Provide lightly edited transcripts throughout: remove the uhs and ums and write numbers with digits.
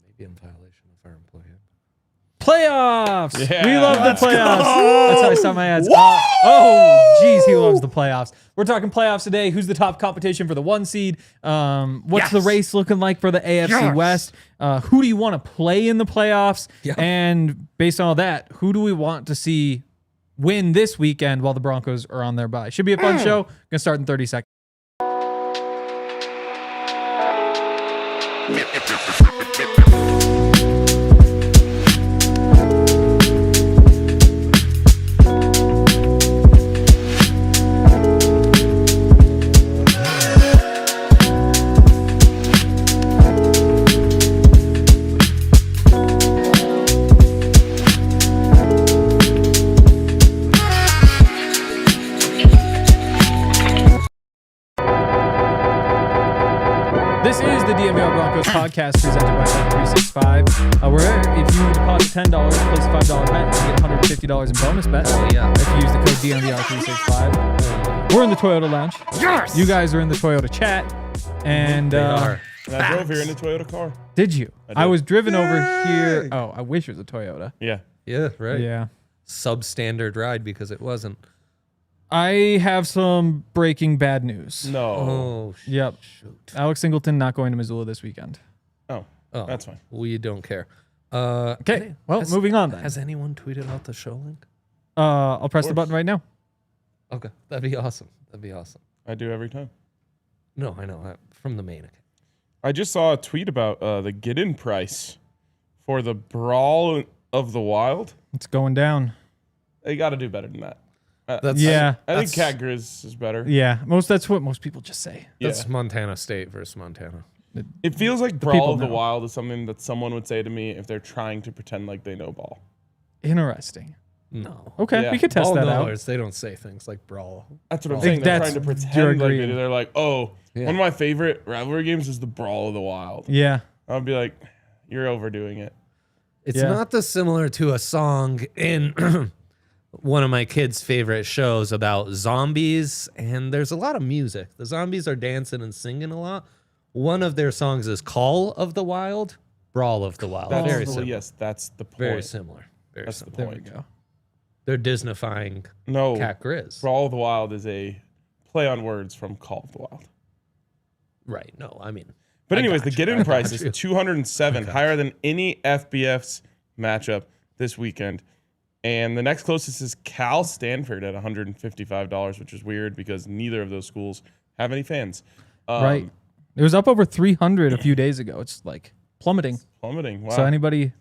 maybe in violation of our employee. Playoffs. Yeah, We love the playoffs. go. That's how I saw my ads. Oh, geez, he loves the playoffs. We're talking playoffs today. Who's the top competition for the 1 seed? What's the race looking like for the AFC West? Who do you want to play in the playoffs? Yeah. And based on all that, who do we want to see win this weekend while the Broncos are on their bye? Should be a fun show. Gonna start in 30 seconds. This is the DNVR Broncos Podcast presented by Bet365. Where if you deposit $10, place a $5 bet, you get $150 in bonus bets. Yeah. If you use the code DNVR365. We're in the Toyota Lounge. Yes. You guys are in the Toyota chat. And They are. And I drove here in a Toyota car. did you? I did. I was driven over here. Oh, I wish it was a Toyota. Yeah. Yeah, right. Yeah. Substandard ride because it wasn't. I have some breaking bad news. No. Oh, Yep. shoot. Alex Singleton not going to Missoula this weekend. Oh, Oh, that's fine. We don't care. Okay. Well, moving on then. Has anyone tweeted out the show link? I'll press the button right now. Okay, that'd be awesome. That'd be awesome. I do every time. No, I know. From the main account. I just saw a tweet about the get-in price for the Brawl of the Wild. It's going down. They got to do better than that. Yeah. I think Cat Grizz is better. Yeah. That's what most people just say. That's Montana State versus Montana. It feels like people Brawl of the know. Wild is something that someone would say to me if they're trying to pretend like they know ball. Interesting. No. Okay, Yeah. we could test Ball that out. knowers, they don't say things like brawl. That's what I'm Brawl. saying. They're That's- trying to you're pretend like agreeing. they're like, oh, Yeah. one of my favorite rivalry games is the Brawl of the Wild. Yeah. I'll be like, you're overdoing it. It's Yeah. not dissimilar to a song in one of my kids' favorite shows about zombies, and there's a lot of music. The zombies are dancing and singing a lot. One of their songs is Call of the Wild, Brawl of the Wild. That's Very the, similar. yes, that's the point. Very similar. Very That's the similar. There we point. go. They're Disneyfying No, Cat Grizz. Brawl of the Wild is a play on words from Call of the Wild. Right. No, I mean. But I anyways, got the you. get-in I price got is you. 207, higher than any FBS matchup this weekend. And the next closest is Cal Stanford at $155, which is weird because neither of those schools have any fans. Right. It was up over 300 a few days ago. It's like plummeting. Plummeting. Wow. So anybody,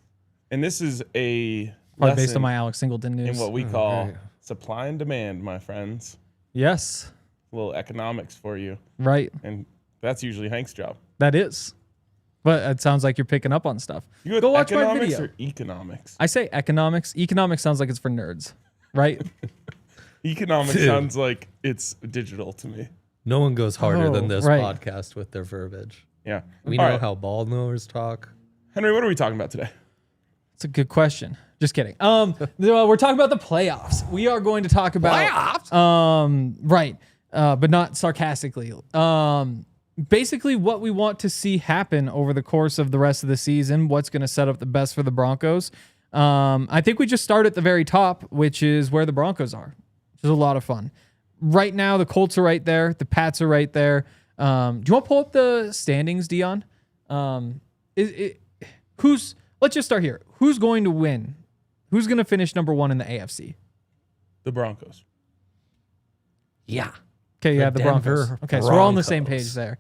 And this is a probably based lesson on my Alex Singleton news. in what we call okay. supply and demand, my friends. Yes. A little economics for you. Right. And that's usually Hank's job. That is. But it sounds like you're picking up on stuff. You with Go watch my economics video. or economics? I say economics. Economics sounds like it's for nerds, right? Economics Dude. sounds like it's digital to me. No one goes harder Oh, than this right. podcast with their verbiage. Yeah. We All know right. how ball knowers talk. Henry, what are we talking about today? It's a good question. Just kidding. We're talking about the playoffs. We are going to talk about right, but not sarcastically. Basically, what we want to see happen over the course of the rest of the season. What's going to set up the best for the Broncos? I think we just start at the very top, which is where the Broncos are, which is a lot of fun. Right now, the Colts are right there. The Pats are right there. Do you want to pull up the standings, Dion? Let's just start here. Who's going to win? Who's going to finish number one in the AFC? The Broncos. Yeah. Okay, yeah, the Broncos. Denver Okay, so we're all on the same Broncos. page there.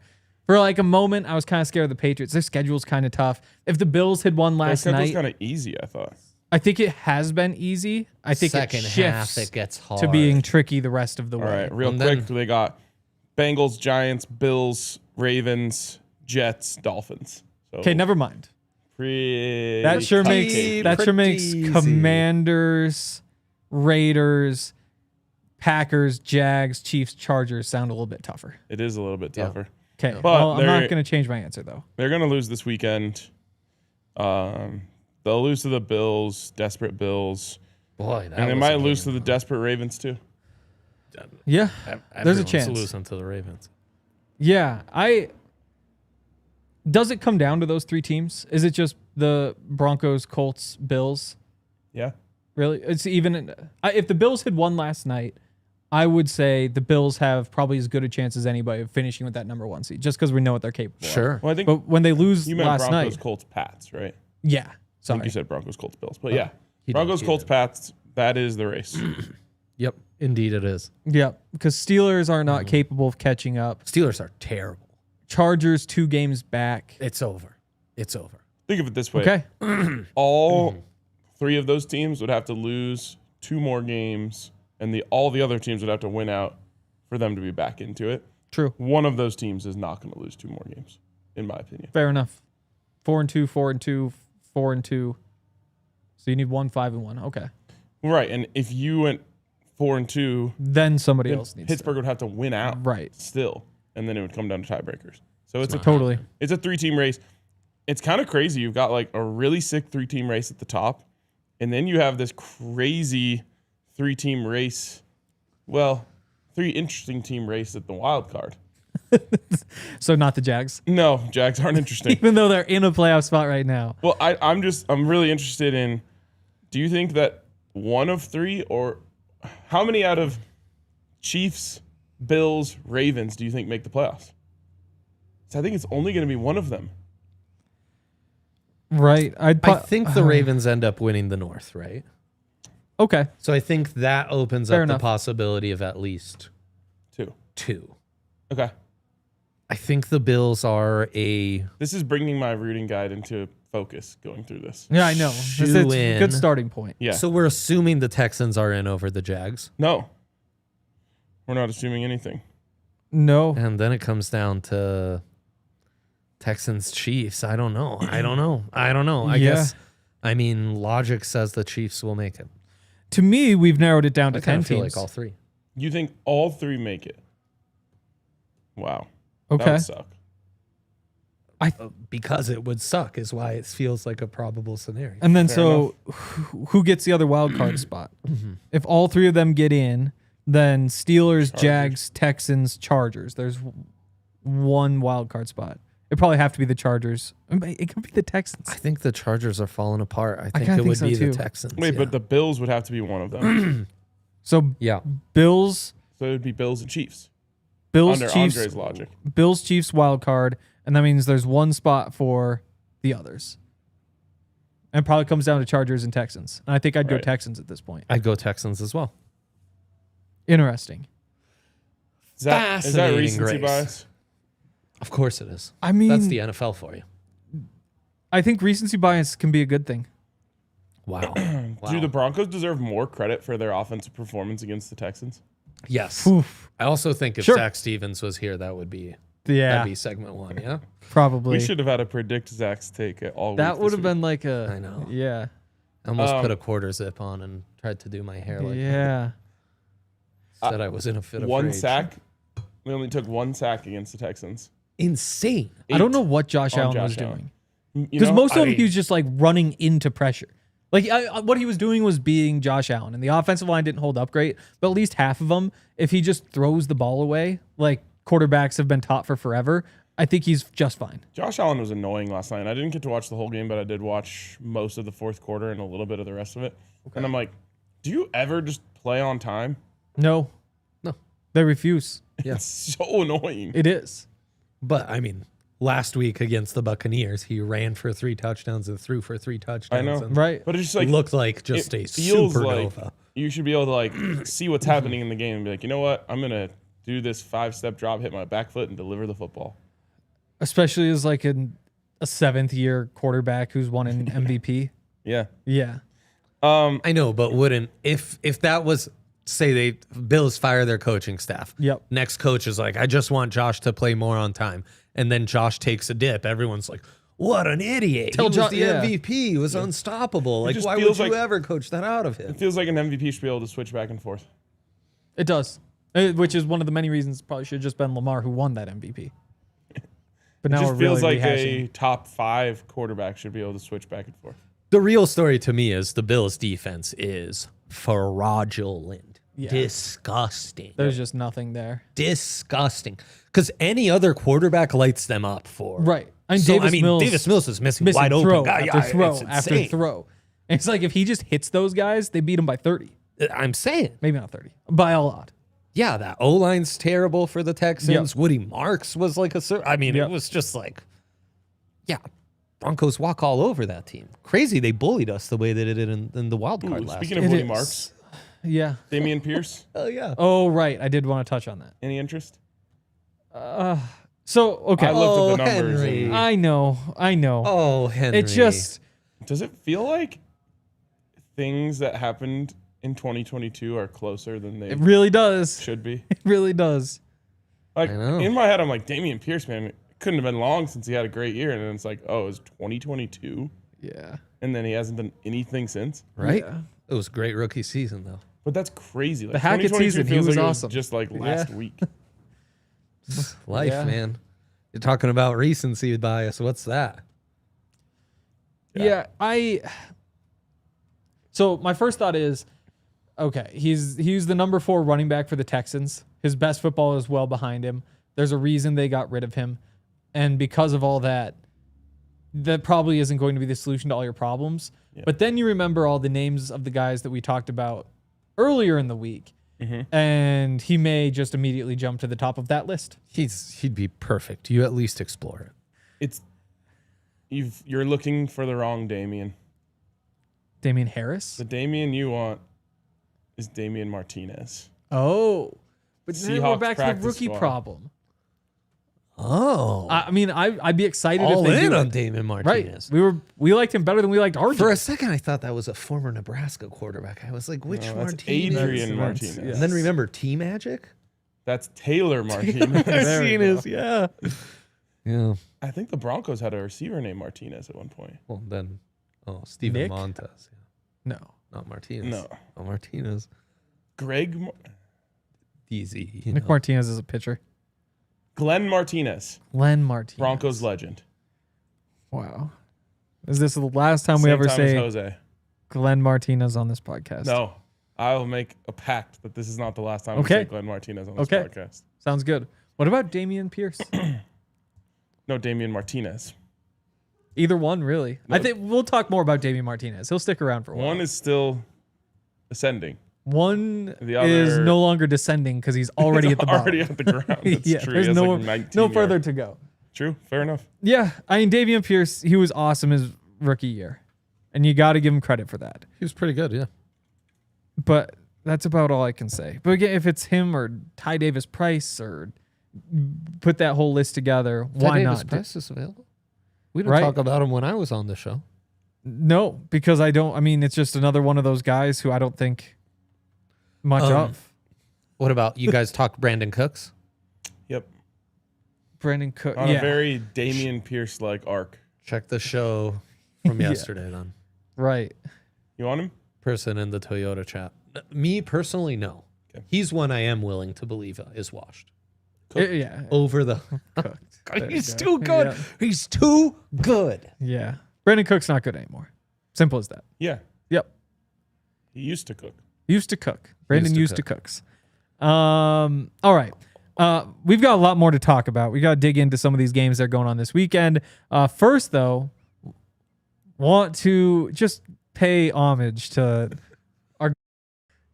For like a moment, I was kind of scared of the Patriots. Their schedule's kind of tough. If the Bills had won That last schedule's night, kind of easy, I thought. I think it has been easy. I think Second it half, shifts it gets hard. to being tricky the rest of the All way. right, real And quick, then- they got Bengals, Giants, Bills, Ravens, Jets, Dolphins. So Okay, never mind. pretty That sure tough makes game. Pretty easy. Commanders, Raiders, Packers, Jags, Chiefs, Chargers sound a little bit tougher. It is a little bit Yeah. tougher. Okay, But well, I'm not they're- going to change my answer though. They're going to lose this weekend. They'll lose to the Bills, desperate Bills. Boy, that And they was might a lose game. to the desperate Ravens, too. Yeah, there's a Everyone's chance. losing to the Ravens. Yeah, Does it come down to those three teams? Is it just the Broncos, Colts, Bills? Yeah. Really? It's even if the Bills had won last night, I would say the Bills have probably as good a chance as anybody of finishing with that number 1 seed, just because we know what they're capable of. Sure. Well, I think But when they lose you meant last Broncos, night, Colts, Pats, right? yeah. I Sorry. think you said Broncos, Colts, Bills. But yeah, He Broncos, did, he Colts, did. Pats, that is the race. Yep, indeed it is. Yeah, because Steelers are not capable of catching up. Steelers are terrible. Chargers 2 games back. It's over. It's over. Think of it this way. Okay. All 3 of those teams would have to lose 2 more games, and all the other teams would have to win out for them to be back into it. True. One of those teams is not going to lose 2 more games, in my opinion. Fair enough. 4-2, 4-2, 4-2. So you need 1, 5-1. Okay. Right, and if you went 4-2, Then somebody then else needs Pittsburgh would have to win out Right. still, and then it would come down to tiebreakers. So it's to. Totally. It's a 3-team race. It's kind of crazy. You've got like a really sick 3-team race at the top, and then you have this crazy 3-team race. Well, 3 interesting team race at the wild card. So not the Jags. No, Jags aren't interesting. Even though they're in a playoff spot right now. Well, I'm really interested in, do you think that one of 3, or how many out of Chiefs, Bills, Ravens do you think make the playoffs? So I think it's only going to be one of them. Right. I think the Ravens end up winning the North, right? Okay. So I think that opens Fair up enough. the possibility of at least 2. 2. Okay. I think the Bills are a This is bringing my rooting guide into focus going through this. Yeah, I know. It's a Shoe-in. good starting point. Yeah. So we're assuming the Texans are in over the Jags. No. We're not assuming anything. No. And then it comes down to Texans Chiefs. I don't know. I Yeah. guess, I mean, logic says the Chiefs will make it. To me, we've narrowed it down to I kind 10 of feel teams. like all 3. You think all 3 make it? Wow. That Okay. would suck. Because it would suck is why it feels like a probable scenario. And then Fair who gets the other wild card spot? If all 3 of them get in, then Steelers, Jags, Texans, Chargers. There's 1 wild card spot. It'd probably have to be the Chargers. It could be the Texans. I think the Chargers are falling apart. I think kinda it think would so be too. the Texans. Wait, yeah. but the Bills would have to be one of them. So yeah. Bills, So it would be Bills and Chiefs. Chiefs, Andre's logic. Bills, Chiefs wild card, and that means there's 1 spot for the others. And it probably comes down to Chargers and Texans. And I think I'd go Right. Texans at this point. I'd go Texans as well. Interesting. Is that Fascinating recency race. bias? Of course it is. I mean, That's the NFL for you. I think recency bias can be a good thing. Wow. Do the Broncos deserve more credit for their offensive performance against the Texans? Yes. Oof. I also think if Sure. Zach Stevens was here, that would be Yeah, that'd be segment 1. Yeah. probably. We should have had a predict Zach's take all That week would this have week. been like a. I know. Yeah. I almost put a quarter zip on and tried to do my hair like Yeah. said I was in a fit of one rage. sack. We only took 1 sack against the Texans. Insane. I don't 8 know what Josh on Allen Josh was Allen. doing. You Because know, most of them, I- he was just like running into pressure. Like what he was doing was being Josh Allen, and the offensive line didn't hold up great. But at least half of them, if he just throws the ball away, like quarterbacks have been taught for forever, I think he's just fine. Josh Allen was annoying last night. I didn't get to watch the whole game, but I did watch most of the 4th quarter and a little bit of the rest of it. And I'm like, do you ever just play on time? No, they refuse. Yeah. It's so annoying. It is. But I mean, last week against the Buccaneers, he ran for 3 touchdowns and threw for 3 touchdowns. I know. And Right. But it's just like, looked like just a it feels like supernova. you should be able to like see what's happening in the game and be like, you know what? I'm going to do this 5-step drop, hit my back foot, and deliver the football. Especially as like a 7th-year quarterback who's won an MVP. Yeah. Yeah. I know, but wouldn't if that was, say they Bills fire their coaching staff. Yep. Next coach is like, I just want Josh to play more on time, and then Josh takes a dip. Everyone's like, what an idiot! Tell He was Jo- the yeah. MVP. He was unstoppable. Like, just why would feels you like- ever coach that out of him? It feels like an MVP should be able to switch back and forth. It does. Which is one of the many reasons probably should have just been Lamar who won that MVP. But It now just we're feels really like rehashing. a top 5 quarterback should be able to switch back and forth. The real story to me is the Bills' defense is fraudulent, Yeah. disgusting. There's just nothing there. Disgusting. Because any other quarterback lights them up for Right. I mean, Davis Mills is missing wide throw open. after throw it's after insane. throw. And it's like if he just hits those guys, they beat him by 30. I'm saying. Maybe not 30. By a lot. Yeah, that O-line's terrible for the Texans. Yep. Woody Marks was like it was just like, yeah, Broncos walk all over that team. Crazy they bullied us the way they did it in the wild card last Speaking year. of Woody Marks, Yeah. Damian Pierce, Oh, yeah. Oh, right. I did want to touch on that. any interest? So, okay. I looked at the numbers. Henry. And I know. Oh, Henry. It just, does it feel like things that happened in 2022 are closer than they it really does. should be? It really does. Like I know. in my head, I'm like, Damian Pierce, man, it couldn't have been long since he had a great year. And then it's like, oh, it was 2022. Yeah. And then he hasn't done anything since. right? Yeah. It was a great rookie season, though. But that's crazy. Like The Hackett 2022 season, he feels was like it awesome. just like last week. Life, Yeah. man. You're talking about recency bias. What's that? Yeah. So my first thought is, okay, he's the number 4 running back for the Texans. His best football is well behind him. There's a reason they got rid of him. And because of all that, that probably isn't going to be the solution to all your problems. Yeah. But then you remember all the names of the guys that we talked about earlier in the week. And he may just immediately jump to the top of that list. He'd be perfect. You at least explore it. You're looking for the wrong Damian. Damian Harris? The Damian you want is Damian Martinez. Oh. But then we're Seahawks back to the practice rookie squad. problem. Oh. I mean, I'd be excited all if they in do on it. Damon Right. Martinez. We liked him better than we liked RJ. For a second, I thought that was a former Nebraska quarterback. I was like, which No, that's Martinez? Adrian That's- Martinez. yeah. And then remember T-Magic? That's Taylor Martinez. There we Martinez, yeah. Yeah. I think the Broncos had a receiver named Martinez at one point. Well, then, Steven Nick? Montez. No. Not Martinez. No. Oh, Martinez. Easy. Nick Martinez is a pitcher. Glenn Martinez, Len Martinez. Broncos legend. Wow. Is this the last time we Same ever time as say Jose. Glenn Martinez on this podcast? No, I will make a pact that this is not the last time we Okay. say Glenn Martinez on this Okay. podcast. Sounds good. What about Damian Pierce? No, Damian Martinez. Either one, really. I think we'll talk more about Damian Martinez. He'll stick around for a while. One is still ascending. One The is other- no longer descending because he's already at the bottom. Already at the ground. That's yeah, true. there's He has no, like 19 no further yards. to go. True. Fair enough. Yeah, I mean, Damian Pierce, he was awesome his rookie year. And you got to give him credit for that. He was pretty good, yeah. But that's about all I can say. But again, if it's him or Ty Davis Price or put that whole list together, why Davis not? Price is available. We didn't Right. talk about him when I was on the show. No, because I mean, it's just another one of those guys who I don't think much of. What about you guys talk Brandon Cooks? Yep. Brandon Cook. On Yeah. a very Damian Pierce like arc. Check the show from Yeah. yesterday then. Right. You want him? Person in the Toyota chat. Me personally, no. Okay. He's one I am willing to believe is washed. Yeah. Over the Cooked. There you He's go. too good. Yeah. He's too good. Yeah. Brandon Cook's not good anymore. Simple as that. Yeah. Yep. He used to cook. Used to cook. Brandon Used used to to cooks. All right. We've got a lot more to talk about. We got to dig into some of these games that are going on this weekend. First, though, want to just pay homage to our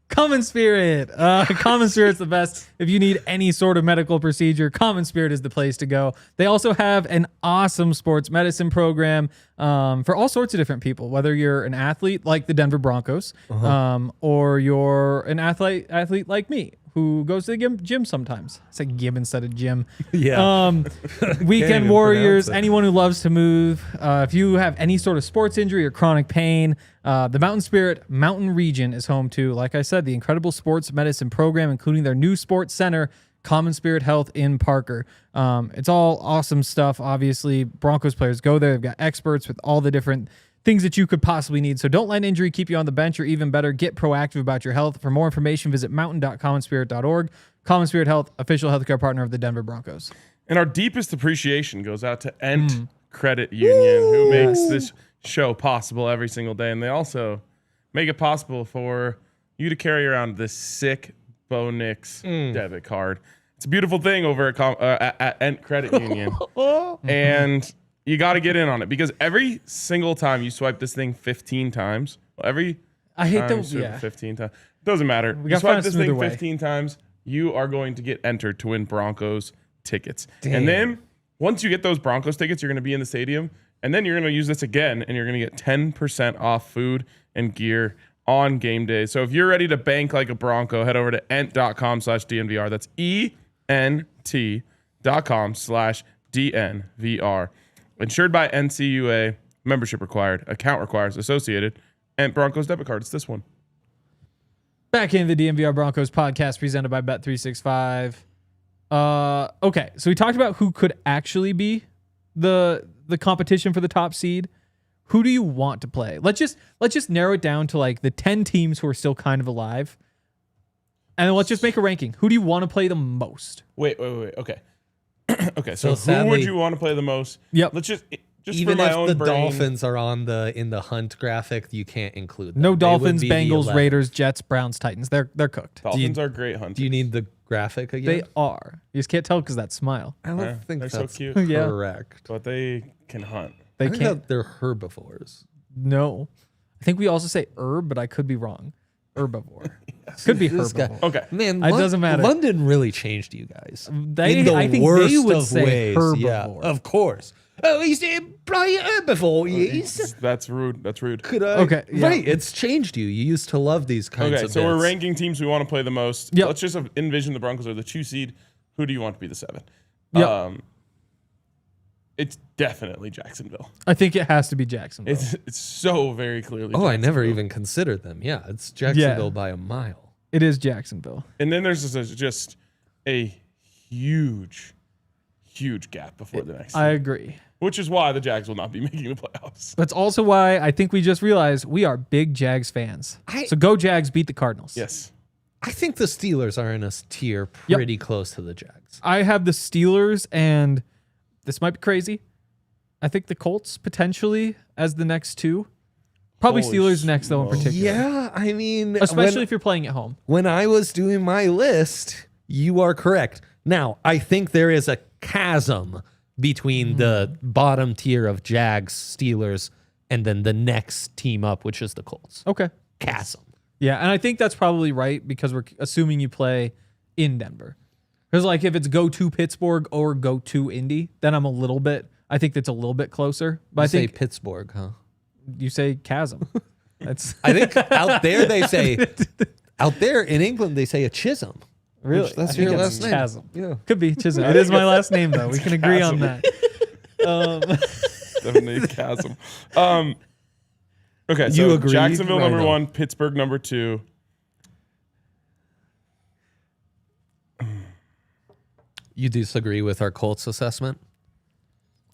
Common Spirit. Common Spirit's the best. If you need any sort of medical procedure, Common Spirit is the place to go. They also have an awesome sports medicine program for all sorts of different people, whether you're an athlete like the Denver Broncos or you're an athlete like me who goes to the gym sometimes. It's like gym instead of gym. Yeah. Weekend even warriors, pronounce it. anyone who loves to move. If you have any sort of sports injury or chronic pain, the Mountain Spirit Mountain Region is home to, like I said, the incredible sports medicine program, including their new sports center, Common Spirit Health in Parker. It's all awesome stuff. Obviously, Broncos players go there. They've got experts with all the different things that you could possibly need. So don't let injury keep you on the bench, or even better, get proactive about your health. For more information, visit mountain.commonspirit.org. Common Spirit Health, official healthcare partner of the Denver Broncos. And our deepest appreciation goes out to Ent Credit Union, who makes this show possible every single day. And they also make it possible for you to carry around this sick Bo Nix debit card. It's a beautiful thing over at Ent Credit Union. And You got to get in on it because every single time you swipe this thing 15 times, I hate time the you swipe it yeah. 15 times. Doesn't matter. You gotta swipe find a this smoother thing way. 15 times, you are going to get entered to win Broncos tickets. Damn. And then once you get those Broncos tickets, you're going to be in the stadium. And then you're going to use this again, and you're going to get 10% off food and gear on game day. So if you're ready to bank like a Bronco, head over to ent.com/DNVR. That's ENT.com/DNVR. Insured by NCUA. Membership required. Account requires. Associated. Ent Broncos debit card. It's this one. Back in the DNVR Broncos podcast presented by Bet365. Okay, so we talked about who could actually be the competition for the top seed. Who do you want to play? Let's just narrow it down to like the 10 teams who are still kind of alive. And then let's just make a ranking. Who do you want to play the most? Wait. Okay. Okay. So who sadly- would you want to play the most? Yep. Let's just Even for my if own the brain, Dolphins are in the hunt graphic, you can't include them. No They would Dolphins, be the Bengals, 11. Raiders, Jets, Browns, Titans. They're cooked. Dolphins are great hunters. Do you need the graphic again? They are. You just can't tell because that smile. I don't Yeah, think they're so that's cute. Yeah. correct. But they can hunt. They I think can't. that they're herbivores. No. I think we also say herb, but I could be wrong. Herbivore. Could be This guy- herbivore. Okay. Man, It doesn't matter. London really changed you guys. They- in the I think worst they would of say ways. Yeah, herbivore. of course. Oh, he's a bloody herbivore. Yes. That's rude. That's rude. Could I? Okay, yeah. Right. It's changed you. You used to love these kinds Okay, of so we're bits. ranking teams we want to play the most. Yep. Let's just envision the Broncos are the 2 seed. Who do you want to be the 7? Yep. It's definitely Jacksonville. I think it has to be Jacksonville. It's so very clearly. Oh, I never Jacksonville. even considered them. Yeah, it's Jacksonville by a mile. It is Jacksonville. And then there's just a huge gap before the next. I seed, agree. which is why the Jags will not be making the playoffs. That's also why I think we just realized we are big Jags fans. So go Jags, beat the Cardinals. Yes. I think the Steelers are in a tier pretty close to the Jags. I have the Steelers, and this might be crazy. I think the Colts potentially as the next 2. Probably Holy Steelers next, though, in smokes. particular. Yeah, I mean, Especially if you're playing at home. when I was doing my list, you are correct. Now, I think there is a chasm between the bottom tier of Jags, Steelers, and then the next team up, which is the Colts. Okay. Chasm. Yeah, and I think that's probably right because we're assuming you play in Denver. Because, like, if it's go to Pittsburgh or go to Indy, then I think that's a little bit closer. But I Say think Pittsburgh, huh? you say chasm. That's I think out there they say, out there in England they say a Chisholm. really. That's I think your it's last name. Chasm. Yeah. Could be Chisholm. It is my last name, though. We can agree on that. Definitely a chasm. Okay, so You agreed? Jacksonville Right number on. 1, Pittsburgh number 2. You disagree with our Colts assessment?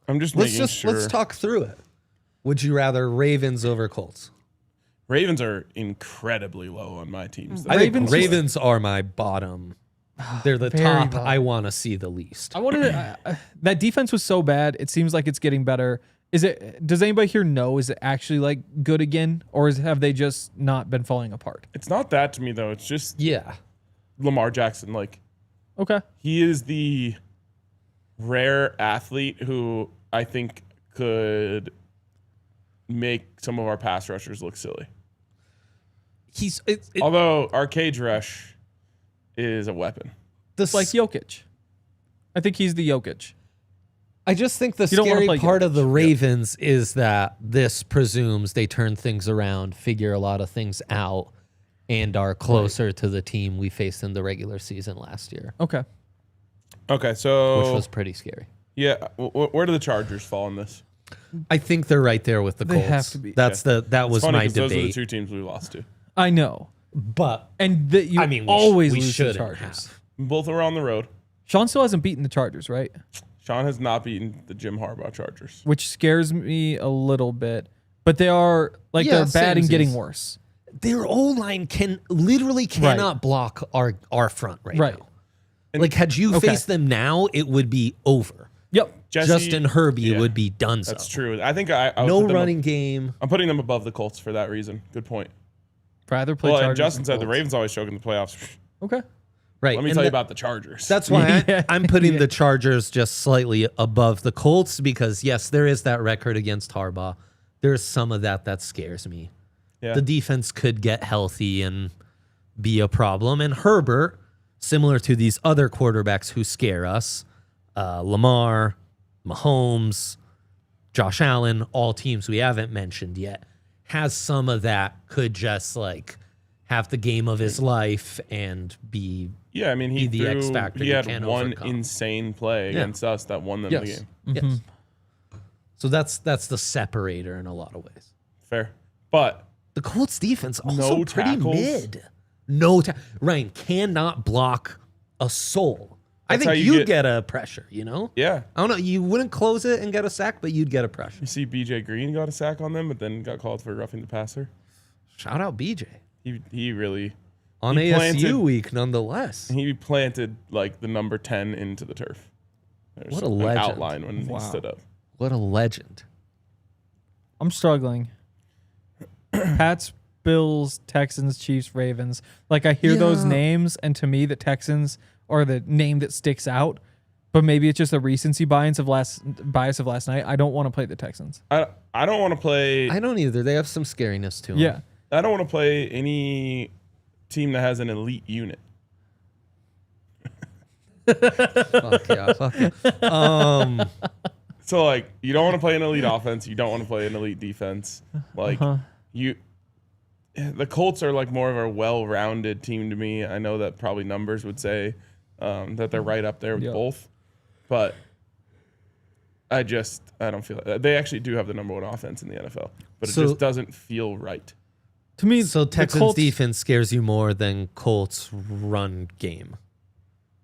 I'm just making sure. Let's talk through it. Would you rather Ravens over Colts? Ravens are incredibly low on my teams. I think Ravens- Ravens are my bottom. They're the Very top bottom. I want to see the least. I wanted that defense was so bad. It seems like it's getting better. Does anybody here know? Is it actually like good again, or have they just not been falling apart? It's not that to me though. It's just Yeah. Lamar Jackson. Like Okay. he is the rare athlete who I think could make some of our pass rushers look silly. Although our cage rush is a weapon. It's like Jokic. I think he's the Jokic. I just think the You don't wanna scary play part of Jokic. the Ravens is that this presumes they turn things around, figure a lot of things out, and are closer to the team we faced in the regular season last year, Okay. Okay, so which was pretty scary. yeah, where do the Chargers fall in this? I think they're right there with the They Colts. have to be. That was It's funny my 'cause those are the debate. 2 teams we lost to. I know. But And that you I mean, we always we lose to the shouldn't Chargers. have. Both are on the road. Sean still hasn't beaten the Chargers, right? Sean has not beaten the Jim Harbaugh Chargers. Which scares me a little bit. But they are like Yeah, they're bad and samesies. getting worse. Their O-line cannot block our front right Right. now. Like had you Okay. faced them now, it would be over. Yep. Justin Herbie yeah, would be done. That's true. I think I would No put them running game. I'm putting them above the Colts for that reason. Good point. Rather play Well, and Chargers Justin than said the Colts. Ravens always choke in the playoffs. Okay. Right. Let me and tell you about the Chargers. That's why Yeah. I'm putting the Chargers just slightly above the Colts because, yes, there is that record against Harbaugh. There's some of that scares me. Yeah. The defense could get healthy and be a problem. And Herbert, similar to these other quarterbacks who scare us, Lamar, Mahomes, Josh Allen, all teams we haven't mentioned yet, has some of that, could just like have the game of his life and be Yeah, I mean, he be the X threw, factor he you had can't one overcome. insane play against us that won them the Yes. game. Yes. So that's the separator in a lot of ways. Fair. But The Colts defense also No pretty tackles. mid. Ryan cannot block a soul. That's I how think you you'd get- get a pressure, you know? yeah, I don't know. You wouldn't close it and get a sack, but you'd get a pressure. you see BJ Green got a sack on them, but then got called for roughing the passer. Shout out BJ. He really On He ASU planted- week, nonetheless. he planted like the number 10 into the turf. There's What a an legend. outline when he stood up. What a legend. I'm struggling. Pats, Bills, Texans, Chiefs, Ravens. Like I hear those Yeah. names, and to me, the Texans are the name that sticks out. But maybe it's just a recency bias of last night. I don't want to play the Texans. I don't want to play. I don't either. They have some scariness to them. Yeah. I don't want to play any team that has an elite unit. Fuck yeah. Fuck yeah. So like, you don't want to play an elite offense. You don't want to play an elite defense. Like the Colts are like more of a well-rounded team to me. I know that probably numbers would say that they're right up there with both, but I don't feel it. They actually do have the number one offense in the NFL, but it So- just doesn't feel right. To me, So the Texans Colts- defense scares you more than Colts run game,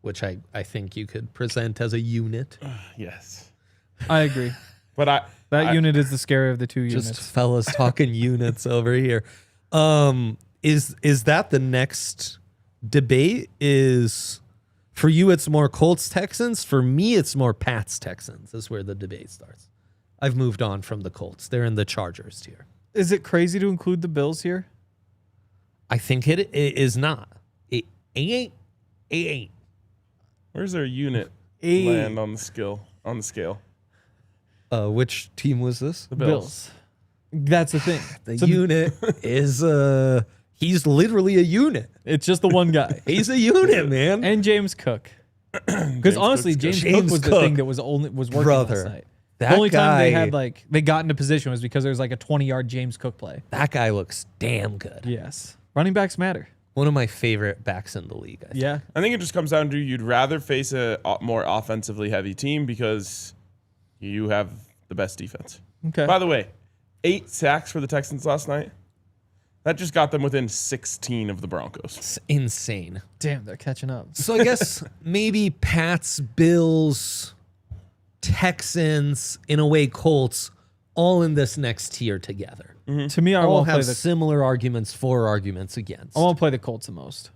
which I think you could present as a unit. Yes, I agree. but That unit is the scary of the two Just units. fellas talking units over here. Is that the next debate? Is for you it's more Colts Texans? For me it's more Pats Texans. Is where the debate starts. I've moved on from the Colts. They're in the Chargers tier. Is it crazy to include the Bills here? I think it is not. It ain't. Where's their unit A- land on the scale? Which team was this? The Bills. That's the thing. The So unit is he's literally a unit. it's just the one guy. He's a unit, man. And James Cook. Because honestly, Cook's James good. Cook James was the Cook. thing that was working Brother, last night. that The only time they guy- had they got into position was because there was like a 20-yard James Cook play. That guy looks damn good. Yes. Running backs matter. One of my favorite backs in the league. I think. Yeah. I think it just comes down to you'd rather face a more offensively heavy team because you have the best defense. Okay. By the way, 8 sacks for the Texans last night. That just got them within 16 of the Broncos. It's insane. Damn, they're catching up. So I guess maybe Pats, Bills, Texans, in a way Colts, all in this next tier together. To me, I All won't play have the similar arguments for, arguments against. I won't play the Colts the most.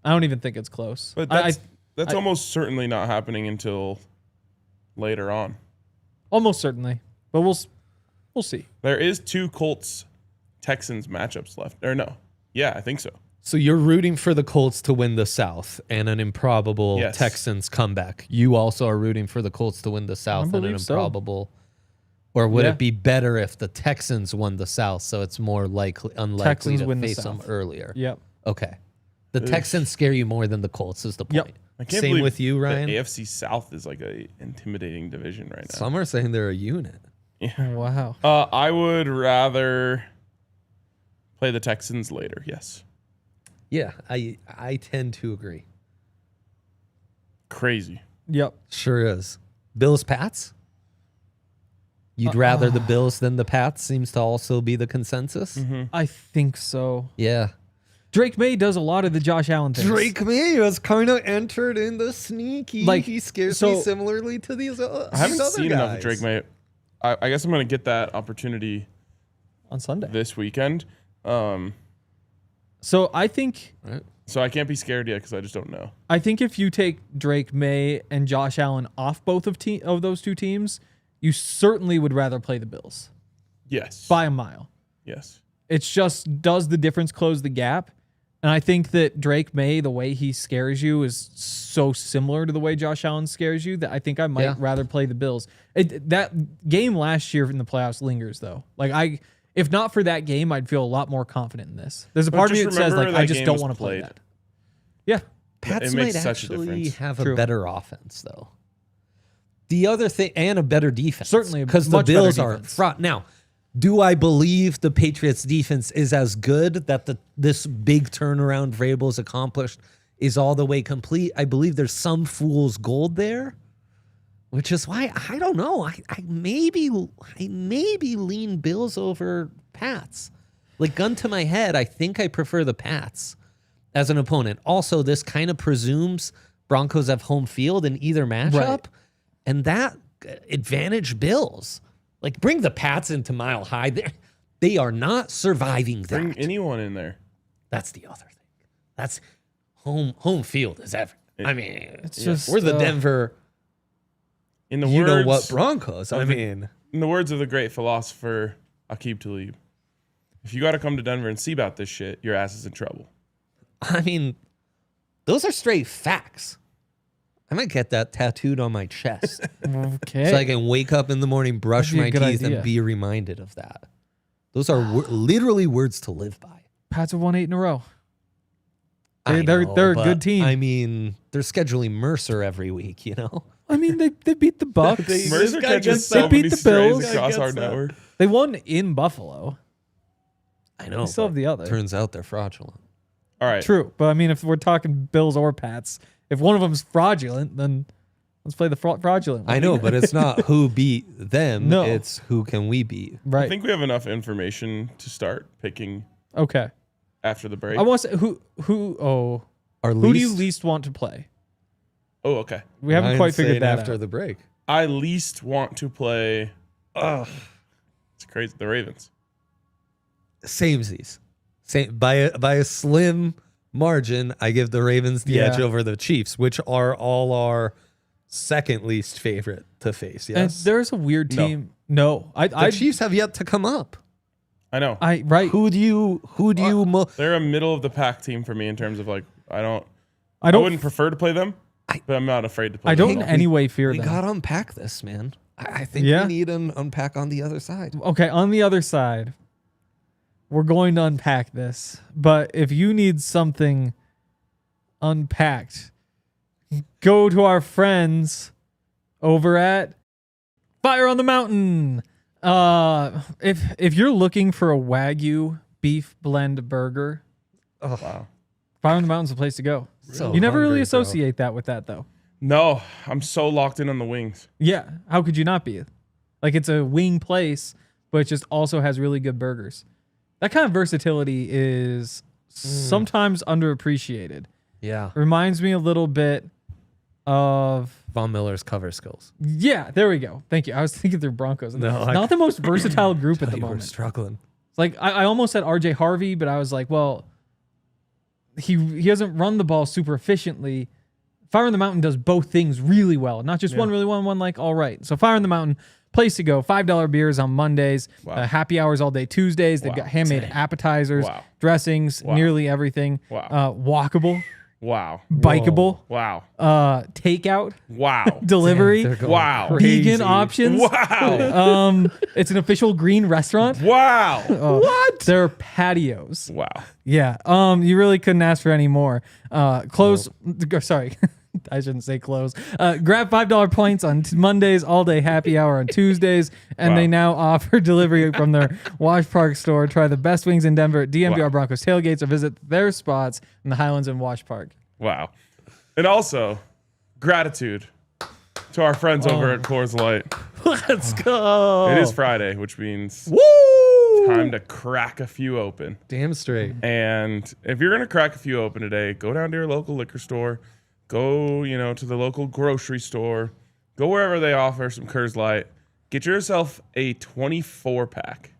I don't even think it's close. But I that's almost certainly not happening until later on. almost certainly, but we'll see. There is 2 Colts Texans matchups left. Or no. Yeah, I think so. So you're rooting for the Colts to win the South and an improbable Yes. Texans comeback. You also are rooting for the Colts to win the South and an believe so. improbable. Or would Yeah. it be better if the Texans won the South, so it's more unlikely Texans to win the face them South. earlier? Yep. Okay. The Texans scare you more than the Colts is the point. Yep. I can't Same believe with you, Ryan. The AFC South is like a intimidating division right now. Some are saying they're a unit. Wow. I would rather play the Texans later. Yes. Yeah, I tend to agree. Crazy. Yep. Sure is. Bills Pats? You'd rather the Bills than the Pats seems to also be the consensus. I think so. Yeah. Drake May does a lot of the Josh Allen things. Drake May has kind of entered in the sneaky. Like, He scares so- me similarly to these other I haven't other seen guys. enough of Drake May. I guess I'm going to get that opportunity on Sunday. this weekend. So I think So I can't be scared yet because I just don't know. if you take Drake May and Josh Allen off both of those two teams, you certainly would rather play the Bills Yes. by a mile. Yes. It's just, does the difference close the gap? And I think that Drake May, the way he scares you is so similar to the way Josh Allen scares you that I think I might rather play the Bills. That game last year in the playoffs lingers, though. Like, if not for that game, I'd feel a lot more confident in this. There's a part of me that says, like, I just don't want to play that. Yeah. Pats It makes might such a actually difference. have True. a better offense, though. The other thing, and a better defense. Certainly, because the much better Bills are defense. front. Now, do I believe the Patriots defense is as good that this big turnaround Vrabel's accomplished is all the way complete? I believe there's some fool's gold there, which is why I don't know. I maybe lean Bills over Pats. Like, gun to my head, I think I prefer the Pats as an opponent. Also, this kind of presumes Broncos have home field in either matchup, and that advantage Bills. Like, bring the Pats into Mile High. They are not surviving that. Bring anyone in there. That's the other thing. That's home field is everything. I mean, It's just we're the Denver. In the You words, know what, Broncos? I of the- mean, in the words of the great philosopher Aqib Talib, if you got to come to Denver and see about this shit, your ass is in trouble. those are straight facts. I might get that tattooed on my chest Okay. so I can wake up in the morning, brush That'd my be a good teeth, idea. and be reminded of that. Those are literally words to live by. Pats have won 8 in a row. I They're know, a but, good team. I mean, they're scheduling Mercer every week, you know? I mean, they beat the Bucks. They- Mercer guy catches gets so that. They beat many the strays Bills. across Guy our gets that. network. They won in Buffalo. I know. They still have but the other. Turns out they're fraudulent. All right. True, but I mean, if we're talking Bills or Pats, if one of them's fraudulent, then let's play the fraudulent one. I know, but it's not who beat them. No. It's who can we beat. I Right. think we have enough information to start picking Okay. after the break. I want to say who Our do you least want to play? Oh, okay. We haven't Ryan's quite figured saying that after out. the break. I least want to play. It's crazy. The Ravens. Samesies. Same by a slim margin. I give the Ravens the edge Yeah. over the Chiefs, which are all our second least favorite to face. And Yes, there's a weird No. team. No, the Chiefs have yet to come up. I know. right. Who do you? They're a middle of the pack team for me in terms of like I I don't. wouldn't prefer to play them, but I'm not afraid to play I them. don't in at all. any way fear We them. gotta unpack this, man. I think Yeah. we need an unpack on the other side. Okay, on the other side, we're going to unpack this. But if you need something unpacked, go to our friends over at Fire on the Mountain. If you're looking for a Wagyu beef blend burger, Wow. Fire on the Mountain's the place to go. So You never really hungry, bro. associate that with that, though. No, I'm so locked in on the wings. Yeah, how could you not be? Like, it's a wing place, but it just also has really good burgers. That kind of versatility is sometimes underappreciated. Yeah, Reminds me a little bit of Von Miller's cover skills. yeah. There we go. Thank you. I was thinking through Broncos. No, Not the most versatile group at the We're moment. struggling. Like I almost said R.J. Harvey, but I was like, well, he doesn't run the ball super efficiently. Fire on the Mountain does both things really well. Not just one really well, one like all right. So Fire on the Mountain, place to go. $5 beers on Mondays. Wow. Happy hours all day Tuesdays. They've Wow. got handmade appetizers, Wow. dressings, Wow. nearly everything. Wow. Walkable, Wow. bikeable, Wow. takeout, Wow. delivery, They're going Wow. crazy. vegan options. Wow. It's an official green restaurant. Wow. What? There are patios. Wow. Yeah. You really couldn't ask for any more. Close. Sorry. I shouldn't say close. Grab $5 points on Mondays, all day happy hour on Tuesdays, and Wow. they now offer delivery from their Wash Park store. Try the best wings in Denver at DNVR Wow. Broncos tailgates or visit their spots in the Highlands and Wash Park. Wow. And also, gratitude to our friends over at Coors Light. Let's go. It is Friday, which means Woo! time to crack a few open. Damn straight. And if you're going to crack a few open today, go down to your local liquor store. Go, to the local grocery store. Go wherever they offer some Coors Light. Get yourself a 24-pack.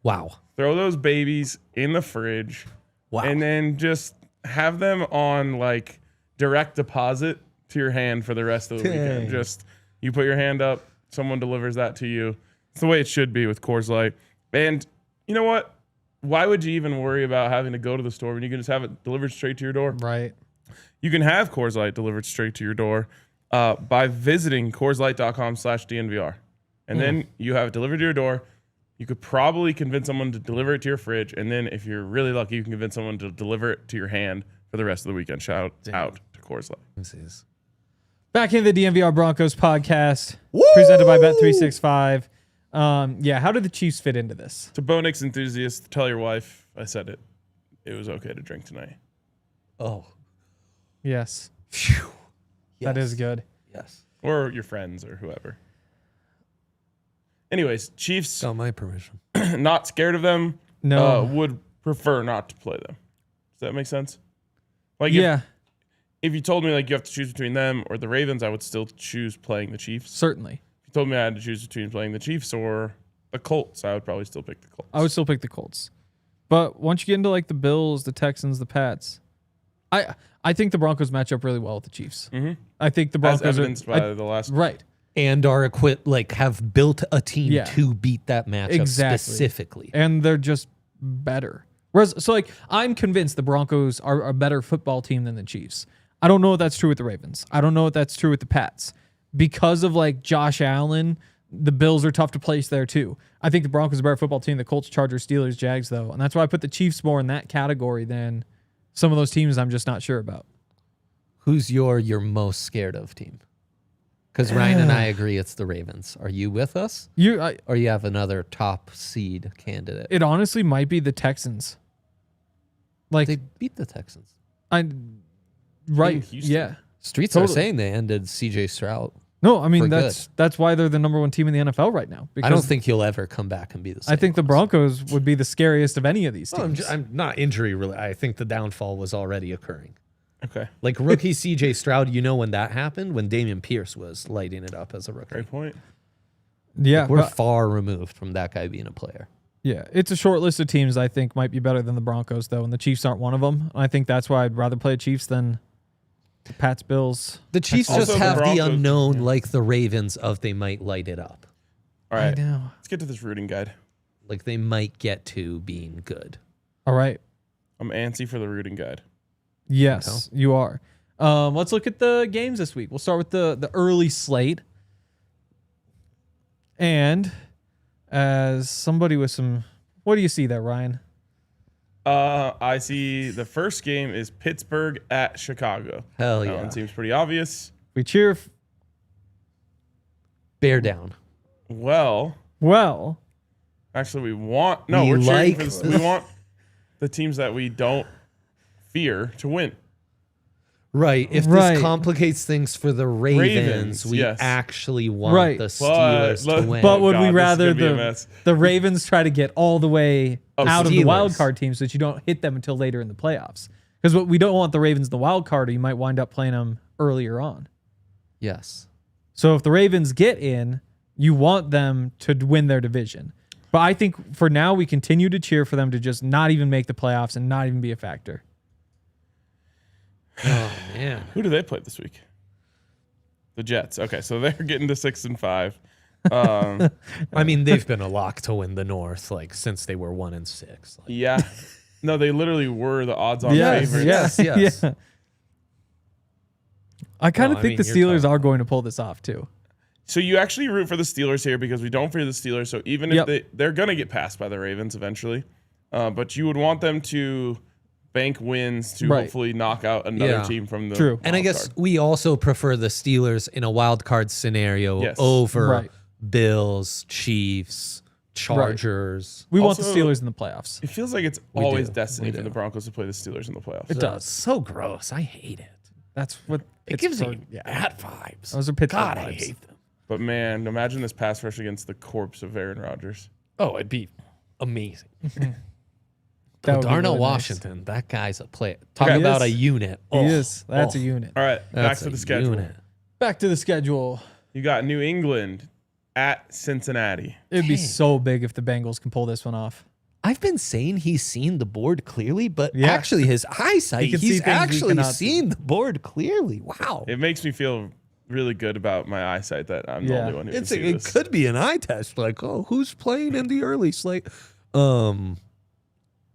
Wow. Throw those babies in the fridge. Wow. And then just have them on like direct deposit to your hand for the rest of the weekend. Dang. Just you put your hand up, someone delivers that to you. It's the way it should be with Coors Light. And you know what? why would you even worry about having to go to the store when you can just have it delivered straight to your door? Right. You can have Coors Light delivered straight to your door by visiting CoorsLight.com/DNVR. And then you have it delivered to your door. You could probably convince someone to deliver it to your fridge. And then if you're really lucky, you can convince someone to deliver it to your hand for the rest of the weekend. Shout out to Coors Light. Back in the DNVR Broncos podcast, presented by Bet365. How did the Chiefs fit into this? To Bo Nix enthusiasts, tell your wife I said it. It was okay to drink tonight. Oh. Yes. Phew. That is good. Yes. Or your friends or whoever. Anyways, Chiefs, Got my permission. not scared of them. No. Would prefer not to play them. Does that make sense? Like, if you told me like you have to choose between them or the Ravens, I would still choose playing the Chiefs. Certainly. If you told me I had to choose between playing the Chiefs or the Colts, I would probably still pick the Colts. I would still pick the Colts. But once you get into like the Bills, the Texans, the Pats, I think the Broncos match up really well with the Chiefs. Mm-hmm. I think the As Broncos evidenced by the last. right. And are equipped, like have built a team Yeah. to beat that matchup specifically. And they're just better. Whereas, so like, I'm convinced the Broncos are a better football team than the Chiefs. I don't know if that's true with the Ravens. I don't know if that's true with the Pats. Because of like Josh Allen, the Bills are tough to place there too. I think the Broncos are a better football team. The Colts, Chargers, Steelers, Jags, though. And that's why I put the Chiefs more in that category than some of those teams I'm just not sure about. Who's your most scared of team? Because Ryan and I agree it's the Ravens. Are you with us? Or you have another top seed candidate? It honestly might be the Texans. Like They beat the Texans. Right. Houston. Yeah. Streets Totally. are saying they ended CJ Stroud. No, I mean For that's why they're the number one team in the NFL right now. I don't think he'll ever come back and be the same. I think the Broncos would be the scariest of any of these Well, teams. I'm not injury related. I think the downfall was already occurring. Okay. Like rookie CJ Stroud, you know when that happened? When Damian Pierce was lighting it up as a rookie. Great point. Yeah, We're but- far removed from that guy being a player. yeah, it's a short list of teams I think might be better than the Broncos though, and the Chiefs aren't one of them. I think that's why I'd rather play Chiefs than the Pats, Bills. The Chiefs Also, just the have the Broncos- unknown like the Ravens of they might light it up. All right. I know. Let's get to this rooting guide. Like they might get to being good. All right. I'm antsy for the rooting guide. Yes, you are. Let's look at the games this week. We'll start with the early slate. And as somebody with some, what do you see there, Ryan? I see the first game is Pittsburgh at Chicago. Hell That yeah. one seems pretty obvious. We cheer. Bear down. Well, actually, we want We we're cheering like for this. We want the teams that we don't fear to win. Right. If Right. this complicates things for the Ravens, we yes. actually want Right. the Steelers to win. But would God, we this is rather gonna be a mess. the Ravens try to get all the way out of the Steelers. wild card team so that you don't hit them until later in the playoffs? Because what we don't want the Ravens in the wild card, or you might wind up playing them earlier on. Yes. So if the Ravens get in, you want them to win their division. But I think for now we continue to cheer for them to just not even make the playoffs and not even be a factor. Oh man. Who do they play this week? The Jets. Okay, so they're getting to 6-5. I mean, they've been a lock to win the North like since they were 1-6. Like, Yeah. No, they literally were the odds-on Yes, favorites. Yes. Yeah. I kind of No, I think mean, the you're Steelers talking- are going to pull this off too. So you actually root for the Steelers here because we don't fear the Steelers. So even if Yep. they're going to get passed by the Ravens eventually, but you would want them to bank wins to Right. hopefully knock out another Yeah. team from the True. And I wild guess card. we also prefer the Steelers in a wild card scenario Yes. over Right. Bills, Chiefs, Chargers. We want the Also- Steelers in the playoffs. It feels like it's We always do. destiny We for do. the Broncos to play the Steelers in the playoffs. It does. So gross. I hate it. That's what It gives me Pittsburgh- bad vibes. Those are Pittsburgh God, I vibes. hate them. But man, imagine this pass rush against the corpse of Aaron Rodgers. Oh, it'd be amazing. That would be Darnell really nice. Washington, that guy's a player. Talk He about is. a unit. He Oh, is. That's oh, a unit. All right, back that's to a the schedule. unit. Back to the schedule. You got New England at Cincinnati. It'd be Dang. so big if the Bengals can pull this one off. I've been saying he's seen the board clearly, but Yeah. actually his eyesight, He can see he's things we actually cannot see. seen the board clearly. Wow. It makes me feel really good about my eyesight that I'm the Yeah. only one who It can see this. could be an eye test. Like, oh, who's playing in the early slate?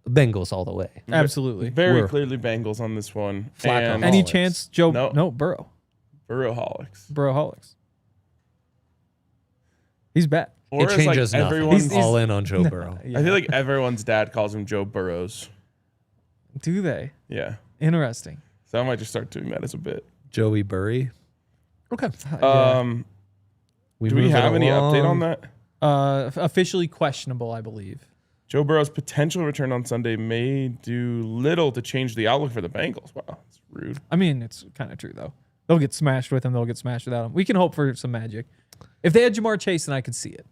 Bengals all the way. Absolutely. Very We're- clearly Bengals on this one. Flacco. And Any Holics. chance Joe? No. No, Burrow. Burrowholics. Burrowholics. He's back. Or It it's changes like nothing. everyone's. He's all in on Joe Burrow. I feel like everyone's dad calls him Joe Burrows. Do they? Yeah. Interesting. So I might just start doing that as a bit. Joey Burry. Okay. Yeah. Do we have any update on that? Officially questionable, I believe. Joe Burrow's potential return on Sunday may do little to change the outlook for the Bengals. Wow, that's rude. I mean, it's kind of true though. They'll get smashed with him. They'll get smashed without him. We can hope for some magic. If they had Jamar Chase, then I could see it.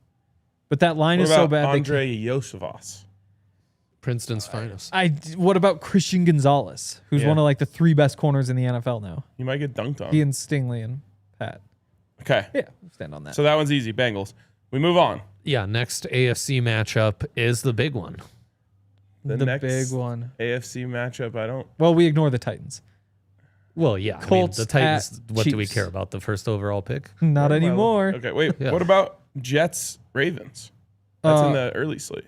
But that line What is so about bad. Andre Yosevas? Princeton's finest. What about Christian Gonzalez, who's Yeah. one of like the 3 best corners in the NFL now? He might get dunked on. He and Stingley and Pat. Okay. Yeah, stand on that. So that one's easy. Bengals. We move on. Yeah, next AFC matchup is the big one. the next big one. AFC matchup, I don't. Well, we ignore the Titans. Well, yeah. Colts I mean, the Titans, at what do we Chiefs. care about? The first overall pick? Not Where am I anymore. looking? Okay, wait. Yeah. What about Jets Ravens? That's in the early slate.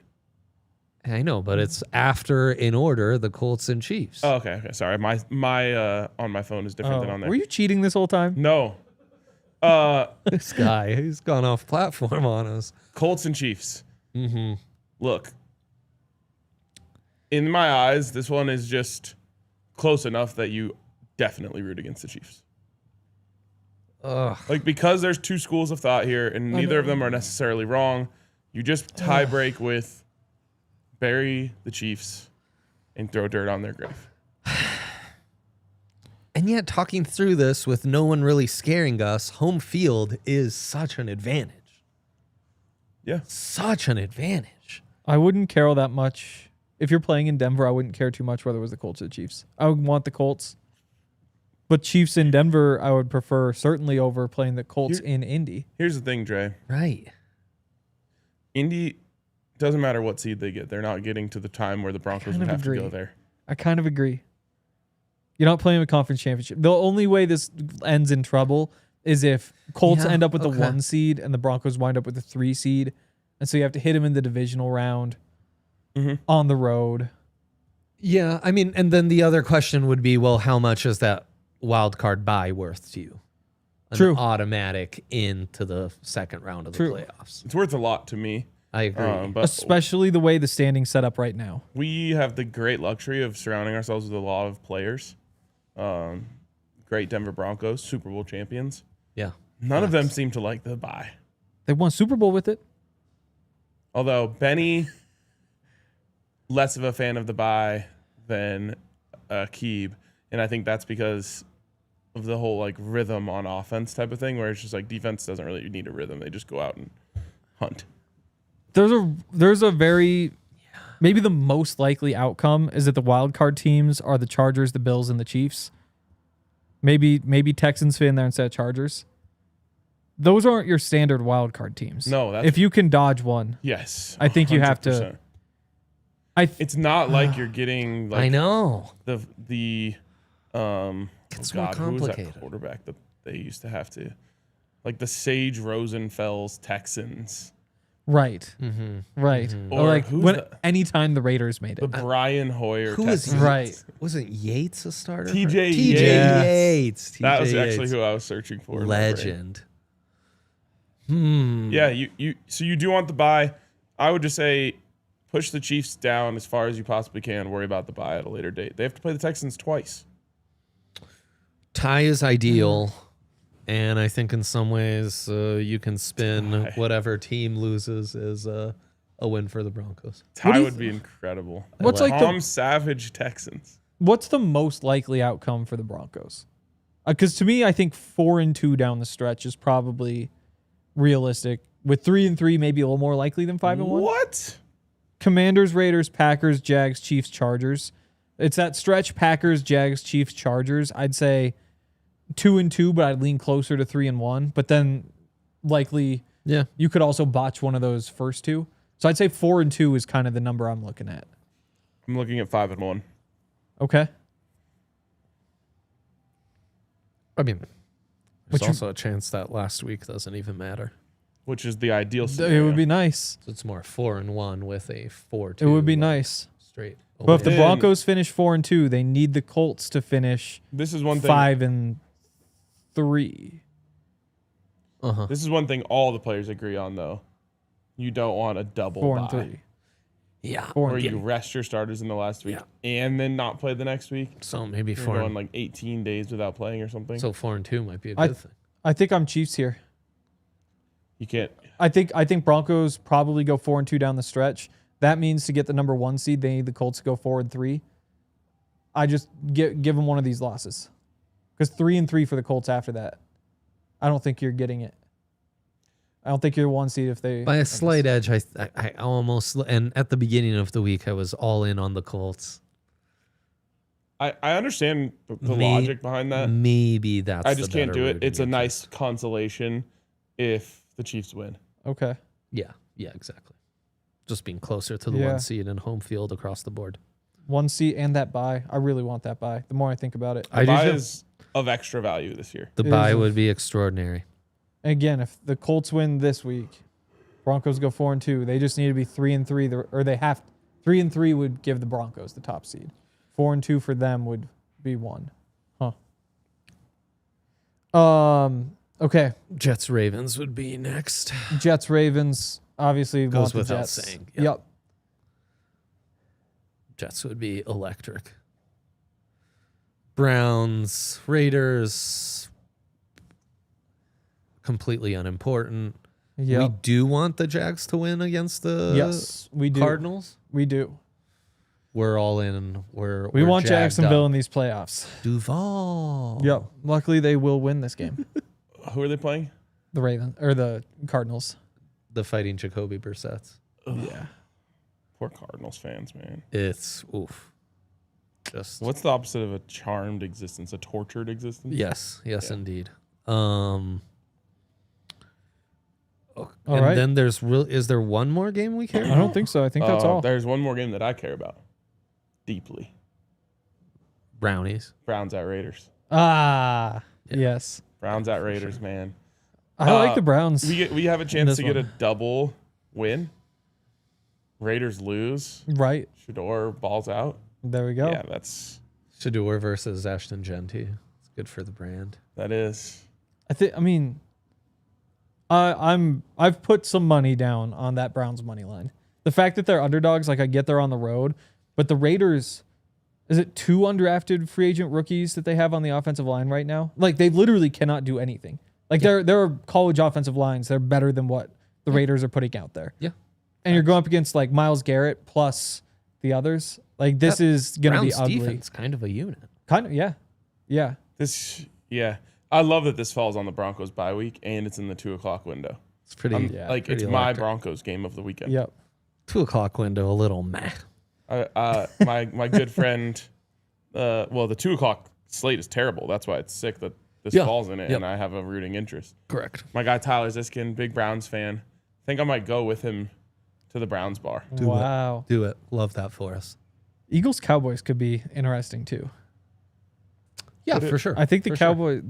I know, but it's after, in order, the Colts and Chiefs. Oh, okay. Sorry. My on my phone is different than on there. Were you cheating this whole time? No. This guy, he's gone off platform on us. Colts and Chiefs. Mm-hmm. Look, in my eyes, this one is just close enough that you definitely root against the Chiefs. Ugh. Like, because there's 2 schools of thought here, and neither of them are necessarily wrong. You just tie break with bury the Chiefs and throw dirt on their grave. And yet, talking through this with no one really scaring us, home field is such an advantage. Yeah. Such an advantage. I wouldn't care all that much. If you're playing in Denver, I wouldn't care too much whether it was the Colts or the Chiefs. I would want the Colts. But Chiefs in Denver, I would prefer certainly over playing the Colts in Indy. Here's the thing, Dre. Right. Indy, doesn't matter what seed they get. They're not getting to the time where the Broncos would have to go there. I kind of agree. You're not playing a conference championship. The only way this ends in trouble is if Colts Yeah, end up with the okay. 1 seed and the Broncos wind up with the 3 seed. And so you have to hit them in the divisional round on the road. Yeah, I mean, and then the other question would be, well, how much is that wild card bye worth to you? An True. automatic into the second round of the True. playoffs. It's worth a lot to me. I agree. But Especially the way the standing's set up right now. we have the great luxury of surrounding ourselves with a lot of players. Great Denver Broncos, Super Bowl champions. Yeah. None of them seem to like the bye. They won Super Bowl with it. Although Benny, less of a fan of the bye than Keeb. And I think that's because of the whole like rhythm on offense type of thing, where it's just like defense doesn't really need a rhythm. They just go out and hunt. There's a very maybe the most likely outcome is that the wild card teams are the Chargers, the Bills, and the Chiefs. Maybe Texans fit in there instead of Chargers. Those aren't your standard wild card teams. No, that's, if you can dodge one, yes, I think you have to. 100%. It's not like you're getting like I know. the It's oh more God, who was complicated. that quarterback that they used to have to like the Sage Rosenfels Texans. right, right. Or Or like who's when the- anytime the Raiders made The it. Brian Hoyer Who was Texans. Right. Wasn't Yates a starter? TJ TJ Yates. Yates. That was TJ actually Yates. who I was searching for. in my brain. Legend. Yeah, you do want the bye. I would just say push the Chiefs down as far as you possibly can. Worry about the bye at a later date. They have to play the Texans twice. Tie is ideal. And I think in some ways you can spin Tie. whatever team loses as a win for the Broncos. Tie do you would be incredible. What's like Tom the Savage Texans. what's the most likely outcome for the Broncos? Because to me, I think 4-2 down the stretch is probably realistic. With 3-3, maybe a little more likely than 5-1. What? Commanders, Raiders, Packers, Jags, Chiefs, Chargers. It's that stretch: Packers, Jags, Chiefs, Chargers. I'd say 2-2, but I'd lean closer to 3-1. But then likely, Yeah. you could also botch one of those first two. So I'd say 4-2 is kind of the number I'm looking at. I'm looking at 5-1. Okay. I mean, there's But you- also a chance that last week doesn't even matter. Which is the ideal It scenario. would be nice. So it's more 4-1 with a 4-2. It would be nice. straight. But if the Then- Broncos finish 4-2, they need the Colts to finish This is one thing. 5-3. Uh-huh. This is one thing all the players agree on, though. You don't want a double 4-3. Yeah. 4 where and you 3. rest your starters in the last week Yeah. and then not play the next week. So maybe You're 4 going and, like 18 days without playing or something. so 4-2 might be a I- good thing. I think I'm Chiefs here. You can't. I think Broncos probably go 4-2 down the stretch. That means to get the number 1 seed, they need the Colts to go 4-3. I just give them one of these losses, because 3-3 for the Colts after that. I don't think you're getting it. I don't think you're 1 seed if they By a slight edge, I almost, and at the beginning of the week, I was all in on the Colts. I understand the May- logic behind that. Maybe that's I just the can't better do route it. to It's a get to. nice consolation if the Chiefs win. Okay. Yeah, exactly. Just being closer to the Yeah. 1 seed and home field across the board. 1 seed and that bye. I really want that bye. The more I think about it. I do Bye too. is of extra value this year. The It bye is. would be extraordinary. And again, if the Colts win this week, Broncos go 4-2. They just need to be 3-3, or they have 3-3 would give the Broncos the top seed. 4-2 for them would be 1. Huh. Okay. Jets Ravens would be next. Jets Ravens obviously Goes want the without Jets. saying, Yep. yep. Jets would be electric. Browns, Raiders, completely unimportant. We Yep. do want the Jags to win against the Yes, we do. Cardinals. We do. We're all in. We're We want jagged Jacksonville up. in these playoffs. Duval. Yep. Luckily, they will win this game. Who are they playing? The Ravens or the Cardinals. The fighting Jacoby Brissett's. Yeah. Poor Cardinals fans, man. It's oof. Just What's the opposite of a charmed existence? A tortured existence? yes, Yeah. indeed. All and right. then there's is there one more game we care I about? don't think so. I think that's all. There's one more game that I care about deeply. Brownies. Browns at Raiders. Ah, Yeah. yes. Browns at Raiders, man. I like the Browns. We have a chance this to get a one. double win. Raiders lose. Right. Shador balls out. There we go. Yeah, that's Shador versus Ashton Genty. It's good for the brand. that is. I've put some money down on that Browns money line. The fact that they're underdogs, like I get they're on the road, but the Raiders, is it 2 undrafted free agent rookies that they have on the offensive line right now? Like they literally cannot do anything. Like there are college offensive lines that are better than what the Raiders are putting out there. Yeah. And you're going up against like Myles Garrett plus the others. Like this is going to be Browns ugly. defense, kind of a unit. Kind of, yeah. Yeah. Yeah. I love that this falls on the Broncos bye week and it's in the 2:00 window. It's pretty. Like pretty it's my electric. Broncos game of the weekend. Yep. 2:00 window, a little meh. My good friend, the 2:00 slate is terrible. That's why it's sick that this Yeah. falls in it, Yep. and I have a rooting interest. Correct. My guy Tyler Ziskin, big Browns fan. I think I might go with him to the Browns bar. Wow. Do it. Love that for us. Eagles Cowboys could be interesting too. Yeah, for sure. I think the For sure. Cowboys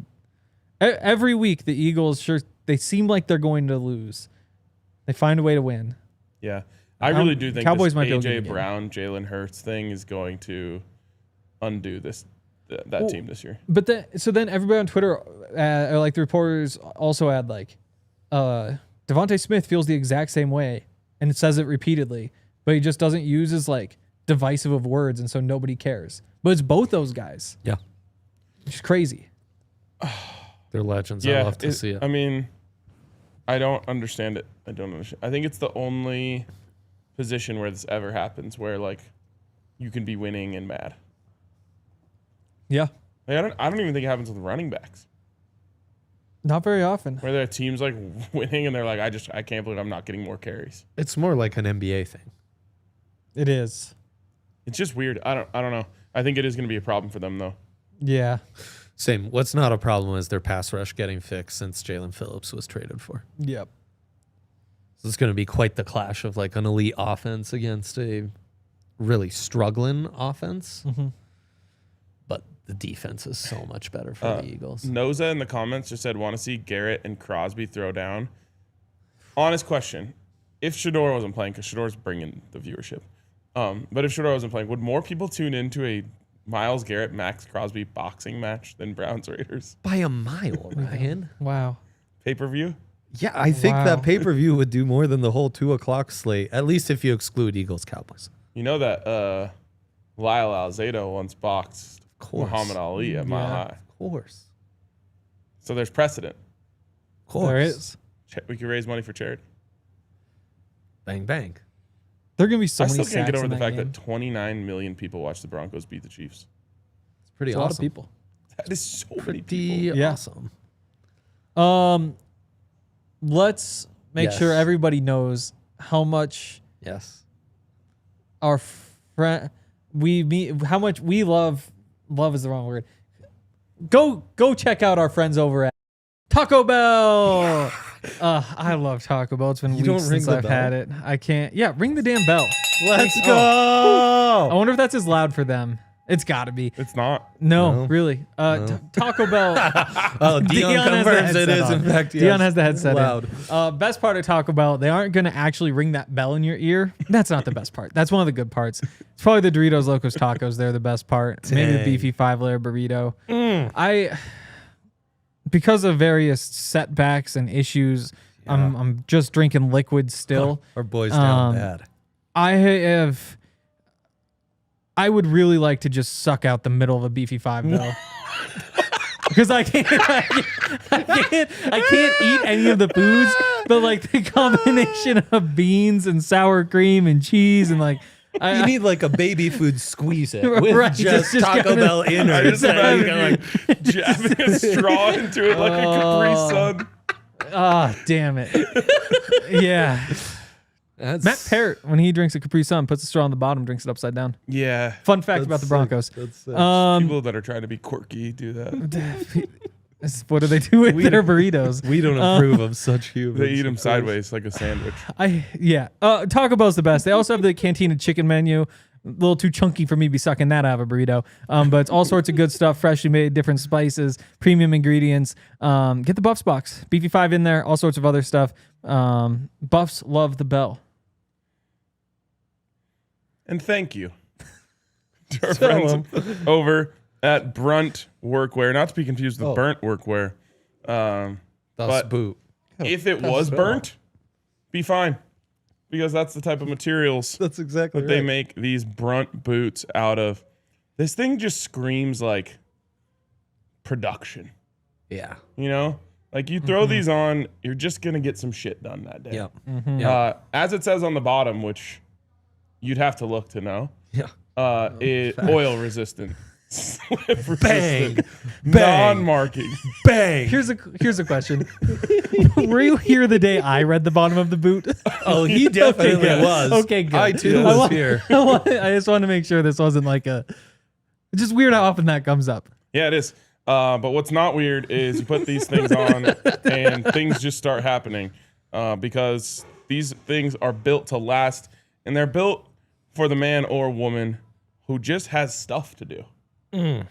every week the Eagles they seem like they're going to lose. They find a way to win. Yeah, I really do think Cowboys this might be able to AJ win the game. Brown, Jalen Hurts thing is going to undo that team this year. But then everybody on Twitter, or like the reporters, also add like, Devontae Smith feels the exact same way, and it says it repeatedly, but he just doesn't use as like divisive of words, and so nobody cares. But it's both those guys. Yeah. Which is crazy. They're legends. Yeah, I love to see it. I mean, I don't understand it. I don't understand. I think it's the only position where this ever happens, where like you can be winning and mad. Yeah. Like, I don't even think it happens with running backs, Not very often. where there are teams like winning and they're like, I can't believe I'm not getting more carries. It's more like an NBA thing. It is. It's just weird. I don't know. I think it is going to be a problem for them though. Yeah. Same. What's not a problem is their pass rush getting fixed since Jalen Phillips was traded for. Yep. So it's going to be quite the clash of like an elite offense against a really struggling offense. Mm-hmm. But the defense is so much better for the Eagles. Noza in the comments just said, want to see Garrett and Crosby throw down. Honest question. If Shador wasn't playing, because Shador's bringing the viewership, But if Shador wasn't playing, would more people tune into a Myles Garrett, Max Crosby boxing match than Browns Raiders? By a mile, Ryan. Wow. Pay-per-view? Yeah, I think Wow. that pay-per-view would do more than the whole 2:00 slate, at least if you exclude Eagles Cowboys. You know that Lyle Alzado once boxed course. Muhammad Ali at Mile High. Of course. So there's precedent. Of course. There is. We can raise money for charity. Bang, bang. There are going to be so I many still can't get sacks over in the fact game. that 29 million people watch the Broncos beat the Chiefs. It's pretty It's a lot of awesome. people. That is so many Pretty people. Yeah. awesome. Let's make Yes. sure everybody knows how much Yes. our friend how much we love is the wrong word. Go check out our friends over at Taco Bell. I love Taco Bell. It's been You don't weeks ring since the I've bell? had it. I can't. Yeah, ring the damn bell. Let's Like, go. I wonder if that's as loud for them. It's got to be. It's not. No, No. really. Taco Bell. Oh, Dion has the confirms it headset is, on. in fact, yes. Dion has the headset loud. in. Best part of Taco Bell, they aren't going to actually ring that bell in your ear. That's not the best part. That's one of the good parts. It's probably the Doritos Locos Tacos. They're the best part. Maybe the Dang. beefy 5-layer burrito. Because of various setbacks and issues, I'm just drinking liquid still. Our boys down Um, bad. I would really like to just suck out the middle of a beefy 5 though. Because I can't eat any of the foods, but like the combination of beans and sour cream and cheese and like You need like a baby food squeeze it with Right, just, just Taco kinda- Bell I innards. just that you imagine go like, you jabbing a straw into it like a Capri Sun. damn it. Yeah. That's, Matt Parrott, when he drinks a Capri Sun, puts the straw on the bottom, drinks it upside down. Yeah. Fun fact about the sick. Broncos. That's sick. People that are trying to be quirky do that. What do they do with their burritos? we don't approve of such humans. They eat them sideways like a sandwich. Taco Bell's the best. They also have the Cantina chicken menu. A little too chunky for me to be sucking that out of a burrito. But it's all sorts of good stuff, freshly made, different spices, premium ingredients. Get the Buffs box. Beefy 5 in there, all sorts of other stuff. Buffs love the bell. And thank you to our friends over at Brunt Workwear, not to be confused with Burnt Workwear. Das but boot. If it was burnt, be fine. Because that's the type of materials That's exactly that they make these Brunt boots out of. This thing just screams like production. Yeah. You know? Like you throw these on, you're just going to get some shit done that day. Yep. As it says on the bottom, which you'd have to look to know, Yeah. oil resistant. Slip Bang. resistant, Bang. non-marking. Bang. Here's a question. Were you here the day I read the bottom of the boot? Oh, he definitely good. was. Okay, good. I too I was want- here. I just want to make sure this wasn't like a. It's just weird how often that comes up. Yeah, it is. But what's not weird is you put these things on and things just start happening because these things are built to last, and they're built for the man or woman who just has stuff to do. And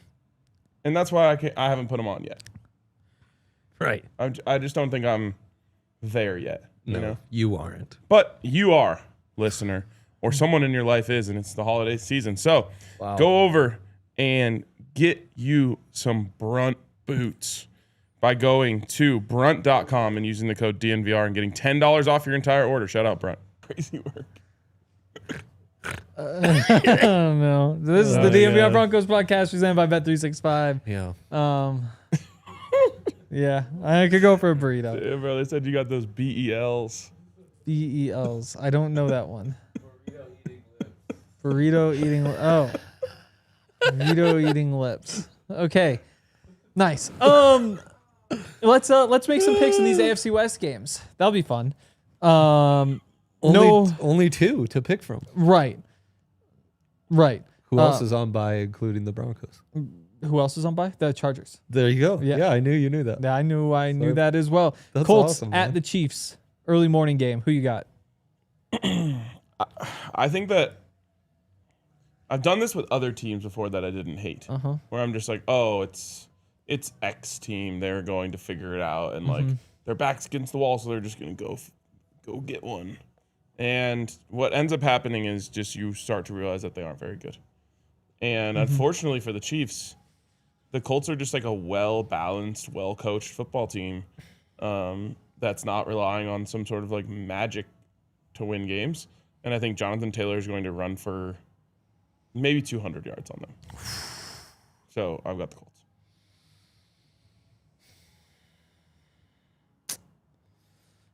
that's why I haven't put them on yet. Right. I just don't think I'm there yet. No, You know? you aren't. But you are, listener, or someone in your life is, and it's the holiday season. So go over and get you some Brunt boots by going to brunt.com and using the code DNVR and getting $10 off your entire order. Shout out, Brunt. Crazy work. Oh no! This is the DNVR Broncos podcast presented by Bet365. Yeah. Yeah, I could go for a burrito. Yeah, bro, they said you got those BELs. BELs. I don't know that one. Burrito eating. Oh, burrito eating lips. Okay, nice. Let's make some picks in these AFC West games. That'll be fun. Only two to pick from. Right. Who else is on by, including the Broncos? Who else is on by? The Chargers. There you go. Yeah. Yeah, I knew you knew that. Yeah, I knew that as well. That's Colts awesome, at man. the Chiefs. Early morning game. Who you got? I think that I've done this with other teams before that I didn't hate. Where I'm just like, oh, it's X team. They're going to figure it out. And like their back's against the wall, so they're just going to go get one. And what ends up happening is just you start to realize that they aren't very good. And unfortunately for the Chiefs, the Colts are just like a well-balanced, well-coached football team that's not relying on some sort of like magic to win games. And I think Jonathan Taylor is going to run for maybe 200 yards on them. So I've got the Colts.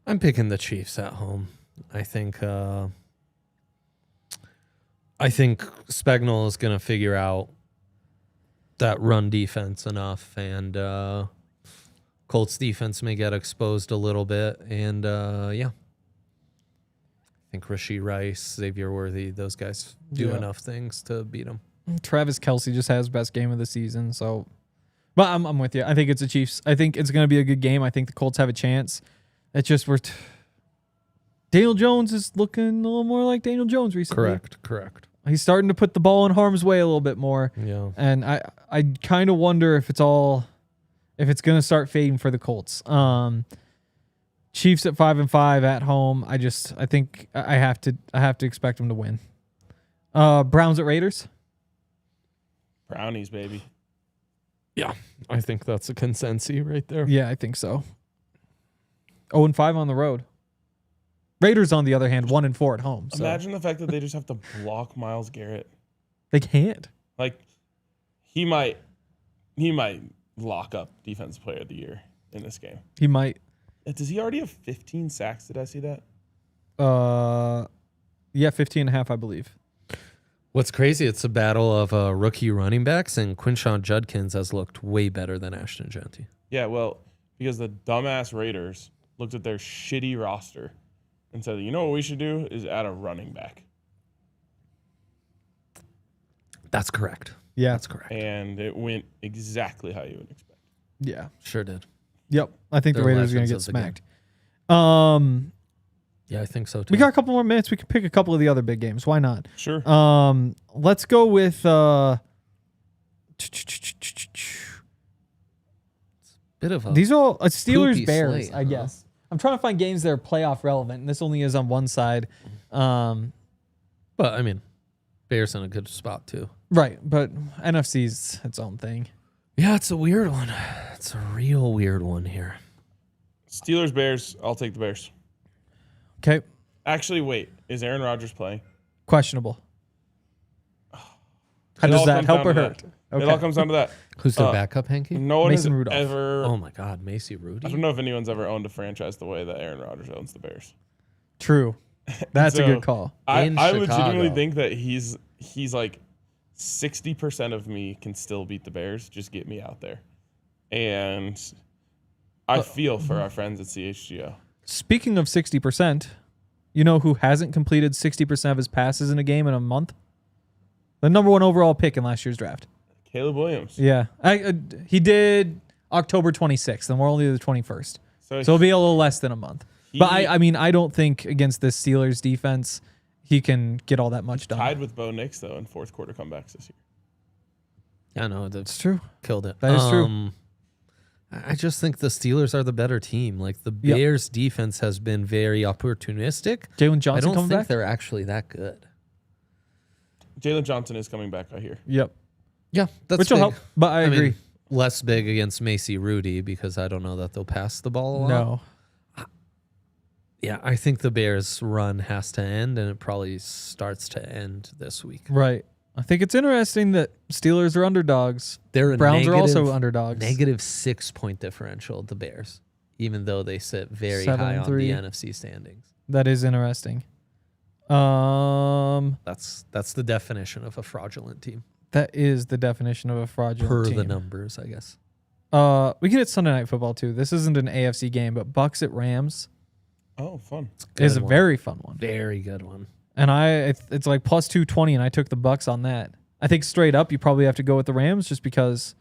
I'm picking the Chiefs at home. I think Spagnuolo is going to figure out that run defense enough, and Colts defense may get exposed a little bit, and yeah. I think Rashee Rice, Xavier Worthy, those guys do enough things to beat them. Travis Kelce just has best game of the season, so. But I'm with you. I think it's the Chiefs. I think it's going to be a good game. I think the Colts have a chance. It's just Daniel Jones is looking a little more like Daniel Jones recently. Correct. He's starting to put the ball in harm's way a little bit more. Yeah. And I kind of wonder if it's going to start fading for the Colts. Chiefs at 5-5 at home. I think I have to expect them to win. Browns at Raiders. Brownies, baby. Yeah. I think that's a consensus right there. Yeah, I think so. 0-5 on the road. Raiders, on the other hand, 1-4 at home. So. Imagine the fact that they just have to block Myles Garrett. They can't. Like, he might lock up Defensive Player of the Year in this game. He might. Does he already have 15 sacks? Did I see that? Yeah, 15.5, I believe. What's crazy, it's a battle of rookie running backs, and Quinshon Judkins has looked way better than Ashton Genty. Yeah, well, because the dumbass Raiders looked at their shitty roster and said, you know what we should do is add a running back. That's correct. Yeah. That's correct. And it went exactly how you would expect. Yeah. Sure did. Yep. I think the They're Raiders are going to get legends of the smacked. Yeah, I think so too. We got a couple more minutes. We can pick a couple of the other big games. Why not? Sure. Let's go with bit of a these are all Steelers poopy Bears, slate, I guess. I'm trying to find games that are playoff relevant, and this only is on one side. But I mean, Bears in a good spot too. Right, but NFC's its own thing. Yeah, it's a weird one. It's a real weird one here. Steelers, Bears. I'll take the Bears. Okay. Actually, wait. Is Aaron Rodgers playing? Questionable. How does that help or hurt? It all comes down to that. Who's their backup, Hanky? No one Mason has Rudolph. ever. Oh my God, Macy Rudy. I don't know if anyone's ever owned a franchise the way that Aaron Rodgers owns the Bears. True. That's a So, good call. I Chicago. legitimately think that he's like 60% of me can still beat the Bears. Just get me out there. And I feel for our friends at CHGO. Speaking of 60%, you know who hasn't completed 60% of his passes in a game in a month? The number one overall pick in last year's draft. Caleb Williams. Yeah. He did October 26th, and we're only the 21st. So it'll be a little less than a month. But I mean, I don't think against this Steelers defense he can get all that much done. Tied with Bo Nix, though, in fourth quarter comebacks this year. Yeah, no, It's true. killed it. That is true. I just think the Steelers are the better team. Like the Bears defense has been very opportunistic. Jalen I Johnson don't coming think back? they're actually that good. Jalen Johnson is coming back, I hear. Yep. Yeah, that's Which will big. help, but I agree. mean, less big against Macy Rudy because I don't know that they'll pass the ball a lot. No. Yeah, I think the Bears' run has to end, and it probably starts to end this week. Right. I think it's interesting that Steelers are underdogs. They're a Browns are also negative- underdogs. Negative 6-point differential, the Bears, even though they sit very high on 7-3. the NFC standings. That is interesting. That's the definition of a fraudulent team. That is the definition of a fraudulent Per team. the numbers, I guess. We can hit Sunday Night Football too. This isn't an AFC game, but Bucks at Rams Oh, fun. is a one. very fun one. Very good one. And it's like plus 220, and I took the Bucks on that. I think straight up, you probably have to go with the Rams just because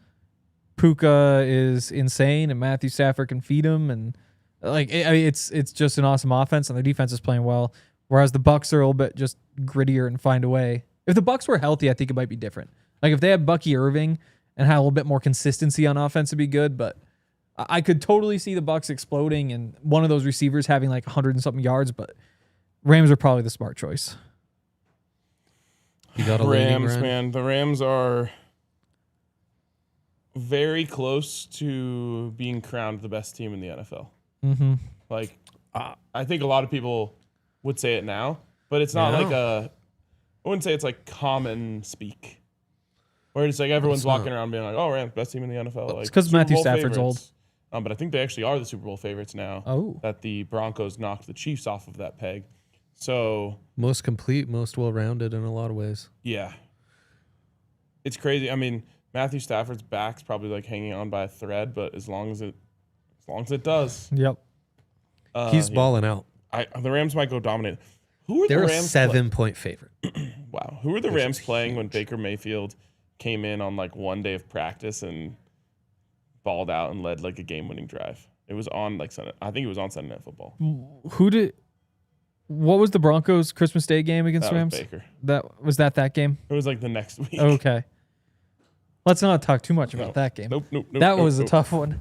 Puka is insane and Matthew Stafford can feed him, and like it's just an awesome offense, and their defense is playing well. Whereas the Bucks are a little bit just grittier and find a way. If the Bucks were healthy, I think it might be different. Like if they had Bucky Irving and had a little bit more consistency on offense, it'd be good. But I could totally see the Bucks exploding and one of those receivers having like 100 and something yards. But Rams are probably the smart choice. You got a Rams, man. The Rams are very close to being crowned the best team in the NFL. Mm-hmm. Like, I think a lot of people would say it now, but it's not like I wouldn't say it's like common speak. Where it's like everyone's walking around being like, "Oh, Rams, best team in the NFL." Like, it's because Super Matthew Bowl Stafford's favorites. old. But I think they actually are the Super Bowl favorites now. Oh. That the Broncos knocked the Chiefs off of that peg. So most complete, most well-rounded in a lot of ways. yeah, it's crazy. I mean, Matthew Stafford's back's probably like hanging on by a thread, but as long as it does, Yep. He's balling out. The Rams might go dominate. Who are They're the a Rams? 7-point favorite. Wow. Who were the Rams playing when Baker Mayfield came in on like one day of practice and balled out and led like a game-winning drive? It was on like Sunday. I think it was on Sunday Night Football. What was the Broncos Christmas Day game against That Rams? was Baker. That game? It was like the next week. Okay. Let's not talk too much about that game. Nope. That was a tough one.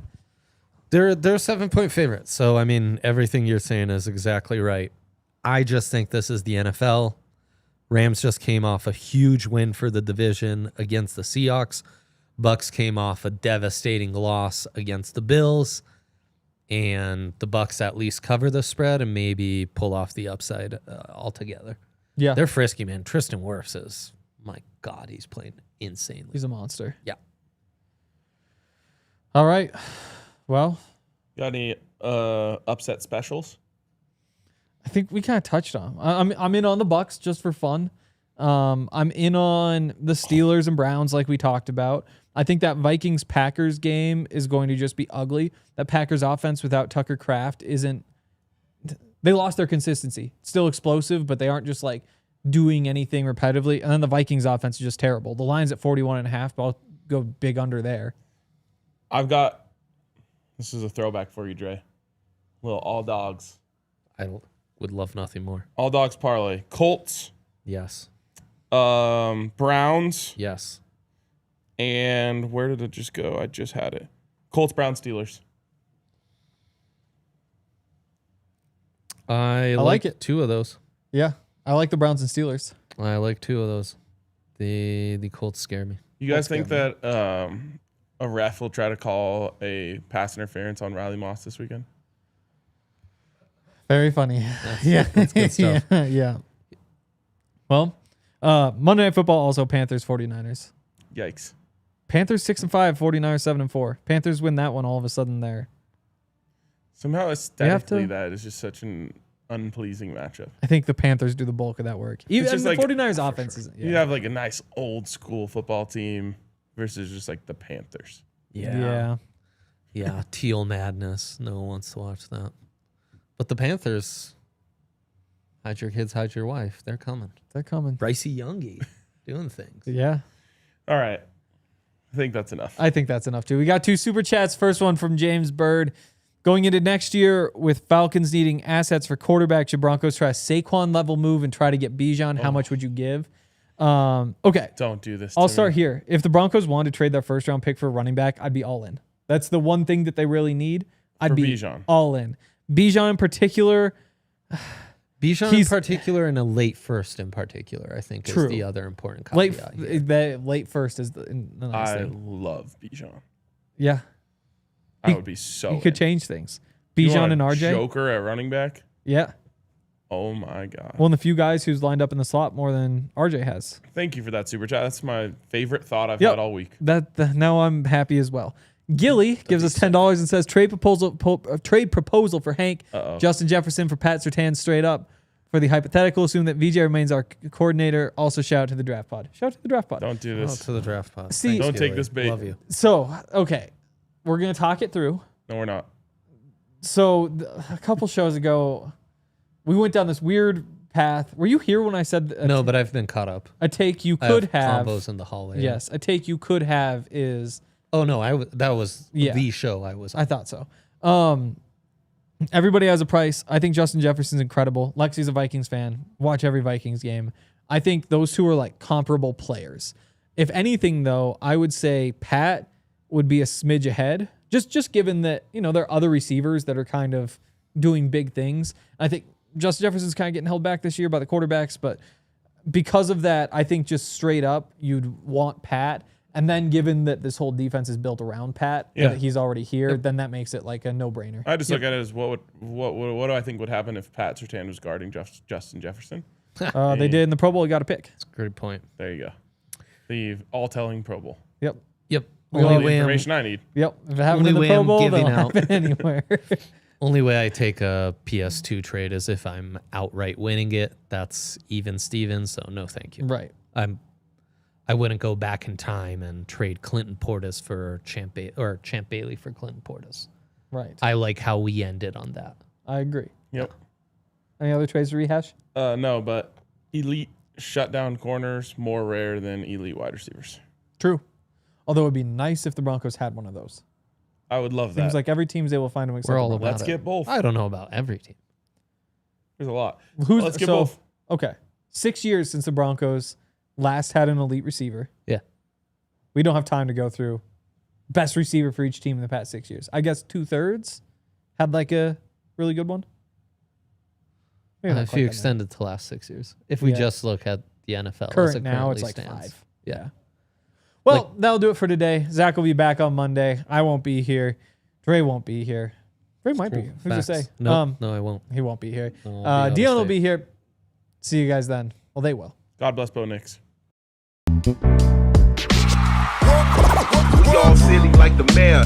They're a 7-point favorite. So, I mean, everything you're saying is exactly right. I just think this is the NFL. Rams just came off a huge win for the division against the Seahawks. Bucks came off a devastating loss against the Bills. And the Bucks at least cover the spread and maybe pull off the upside altogether. Yeah. They're frisky, man. Tristan Wirfs is, my God, he's playing insanely. He's a monster. Yeah. All right. Well, Got any upset specials? I think we kind of touched on 'em. I'm in on the Bucks just for fun. I'm in on the Steelers and Browns like we talked about. I think that Vikings-Packers game is going to just be ugly. That Packers offense without Tucker Kraft isn't... They lost their consistency. It's still explosive, but they aren't just like doing anything repetitively. And then the Vikings offense is just terrible. The line's at 41.5, but I'll go big under there. This is a throwback for you, Dre. Little all dogs. I would love nothing more. All dogs parlay. Colts, Yes. Browns, Yes. and where did it just go? I just had it. Colts, Browns, Steelers. I like it. 2 of those. Yeah, I like the Browns and Steelers. I like 2 of those. The Colts scare me. You guys That's think good, that a ref will try to call a pass interference on Riley Moss this weekend? Very funny. That's good stuff. Yeah. Well, Monday Night Football also Panthers 49ers. Yikes. Panthers 6-5, 49ers 7-4. Panthers win that one all of a sudden there. Somehow aesthetically, that is just such an unpleasing matchup. I think the Panthers do the bulk of that work. Even just the like- 49ers offense isn't. You have like a nice old school football team versus just like the Panthers. Yeah. Yeah, teal madness. No one wants to watch that. But the Panthers, hide your kids, hide your wife. They're coming. They're coming. Brycey Youngie doing things. Yeah. All right. I think that's enough. I think that's enough too. We got 2 super chats. First one from James Bird. Going into next year with Falcons needing assets for quarterback, should Broncos try a Saquon level move and try to get Bijan? How much would you give? Okay. Don't do this. I'll to start me. here. If the Broncos wanted to trade their first round pick for a running back, I'd be all in. That's the one thing that they really need. I'd For be Bijan. all in. Bijan in particular. Bijan in particular and a late first in particular, I think, True. is the other important caveat here. Late first is the nice I thing. love Bijan. Yeah. I would be so. He could in. change things. You Bijan want and a RJ. Joker at running back. Yeah. Oh my god. One of the few guys who's lined up in the slot more than RJ has. Thank you for that super chat. That's my favorite thought I've Yep. had all week. Now I'm happy as well. Gilly gives us $10 and says trade proposal for Hank. Uh-oh. Justin Jefferson for Pat Surtain straight up. For the hypothetical, assume that VJ remains our coordinator. Also shout out to the draft pod. Shout out to the draft pod. Don't do Oh, this. to the draft pod. See- Don't Thanks, take Gilly. this bait. Love you. So, okay. We're going to talk it through. No, we're not. So a couple shows ago, we went down this weird path. Were you here when I said No, but I've been caught up. a take you I could have? combos in the hallway. Yes, a take you could have is... Oh no, that was Yeah. the show I was. I thought so. Everybody has a price. I think Justin Jefferson's incredible. Lexi's a Vikings fan. Watch every Vikings game. I think those two are like comparable players. If anything, though, I would say Pat would be a smidge ahead. Just given that, there are other receivers that are kind of doing big things. I think Justin Jefferson's kind of getting held back this year by the quarterbacks, but because of that, I think just straight up, you'd want Pat. And then given that this whole defense is built around Pat, and that he's already here, then that makes it like a no-brainer. I just look at it as what do I think would happen if Pat Surtain was guarding Justin Jefferson? They did in the Pro Bowl. He got a pick. That's a great point. There you go. The all-telling Pro Bowl. Yep. All the information I need. Yep. If it happened in the Pro Bowl, they'll happen anywhere. Only way I take a PS2 trade is if I'm outright winning it. That's even Stevens, so no thank you. Right. I wouldn't go back in time and trade Clinton Portis for Champ Bailey for Clinton Portis. Right. I like how we ended on that. I agree. Yep. Any other trades to rehash? No, but elite shutdown corners more rare than elite wide receivers. True. Although it would be nice if the Broncos had one of those. I would love that. Seems like every team's able to find them except We're all the about Let's it. get both. I don't know about every team. There's a lot. Broncos. Let's get both. Okay. 6 years since the Broncos last had an elite receiver. Yeah. We don't have time to go through best receiver for each team in the past 6 years. I guess 2/3 had like a really good one. Maybe not If quite you that extend it to the last 6 years. If we just look at the NFL. as current it now, it's currently like stands. 5. Yeah. Well, that'll do it for today. Zach will be back on Monday. I won't be here. Dre won't be here. Dre might be here. Who's to say? No, I won't. He won't be here. No, I'll be Dion will out-of-state. be here. See you guys then. Well, they will. God bless Bo Nix. We all silly like the mayor.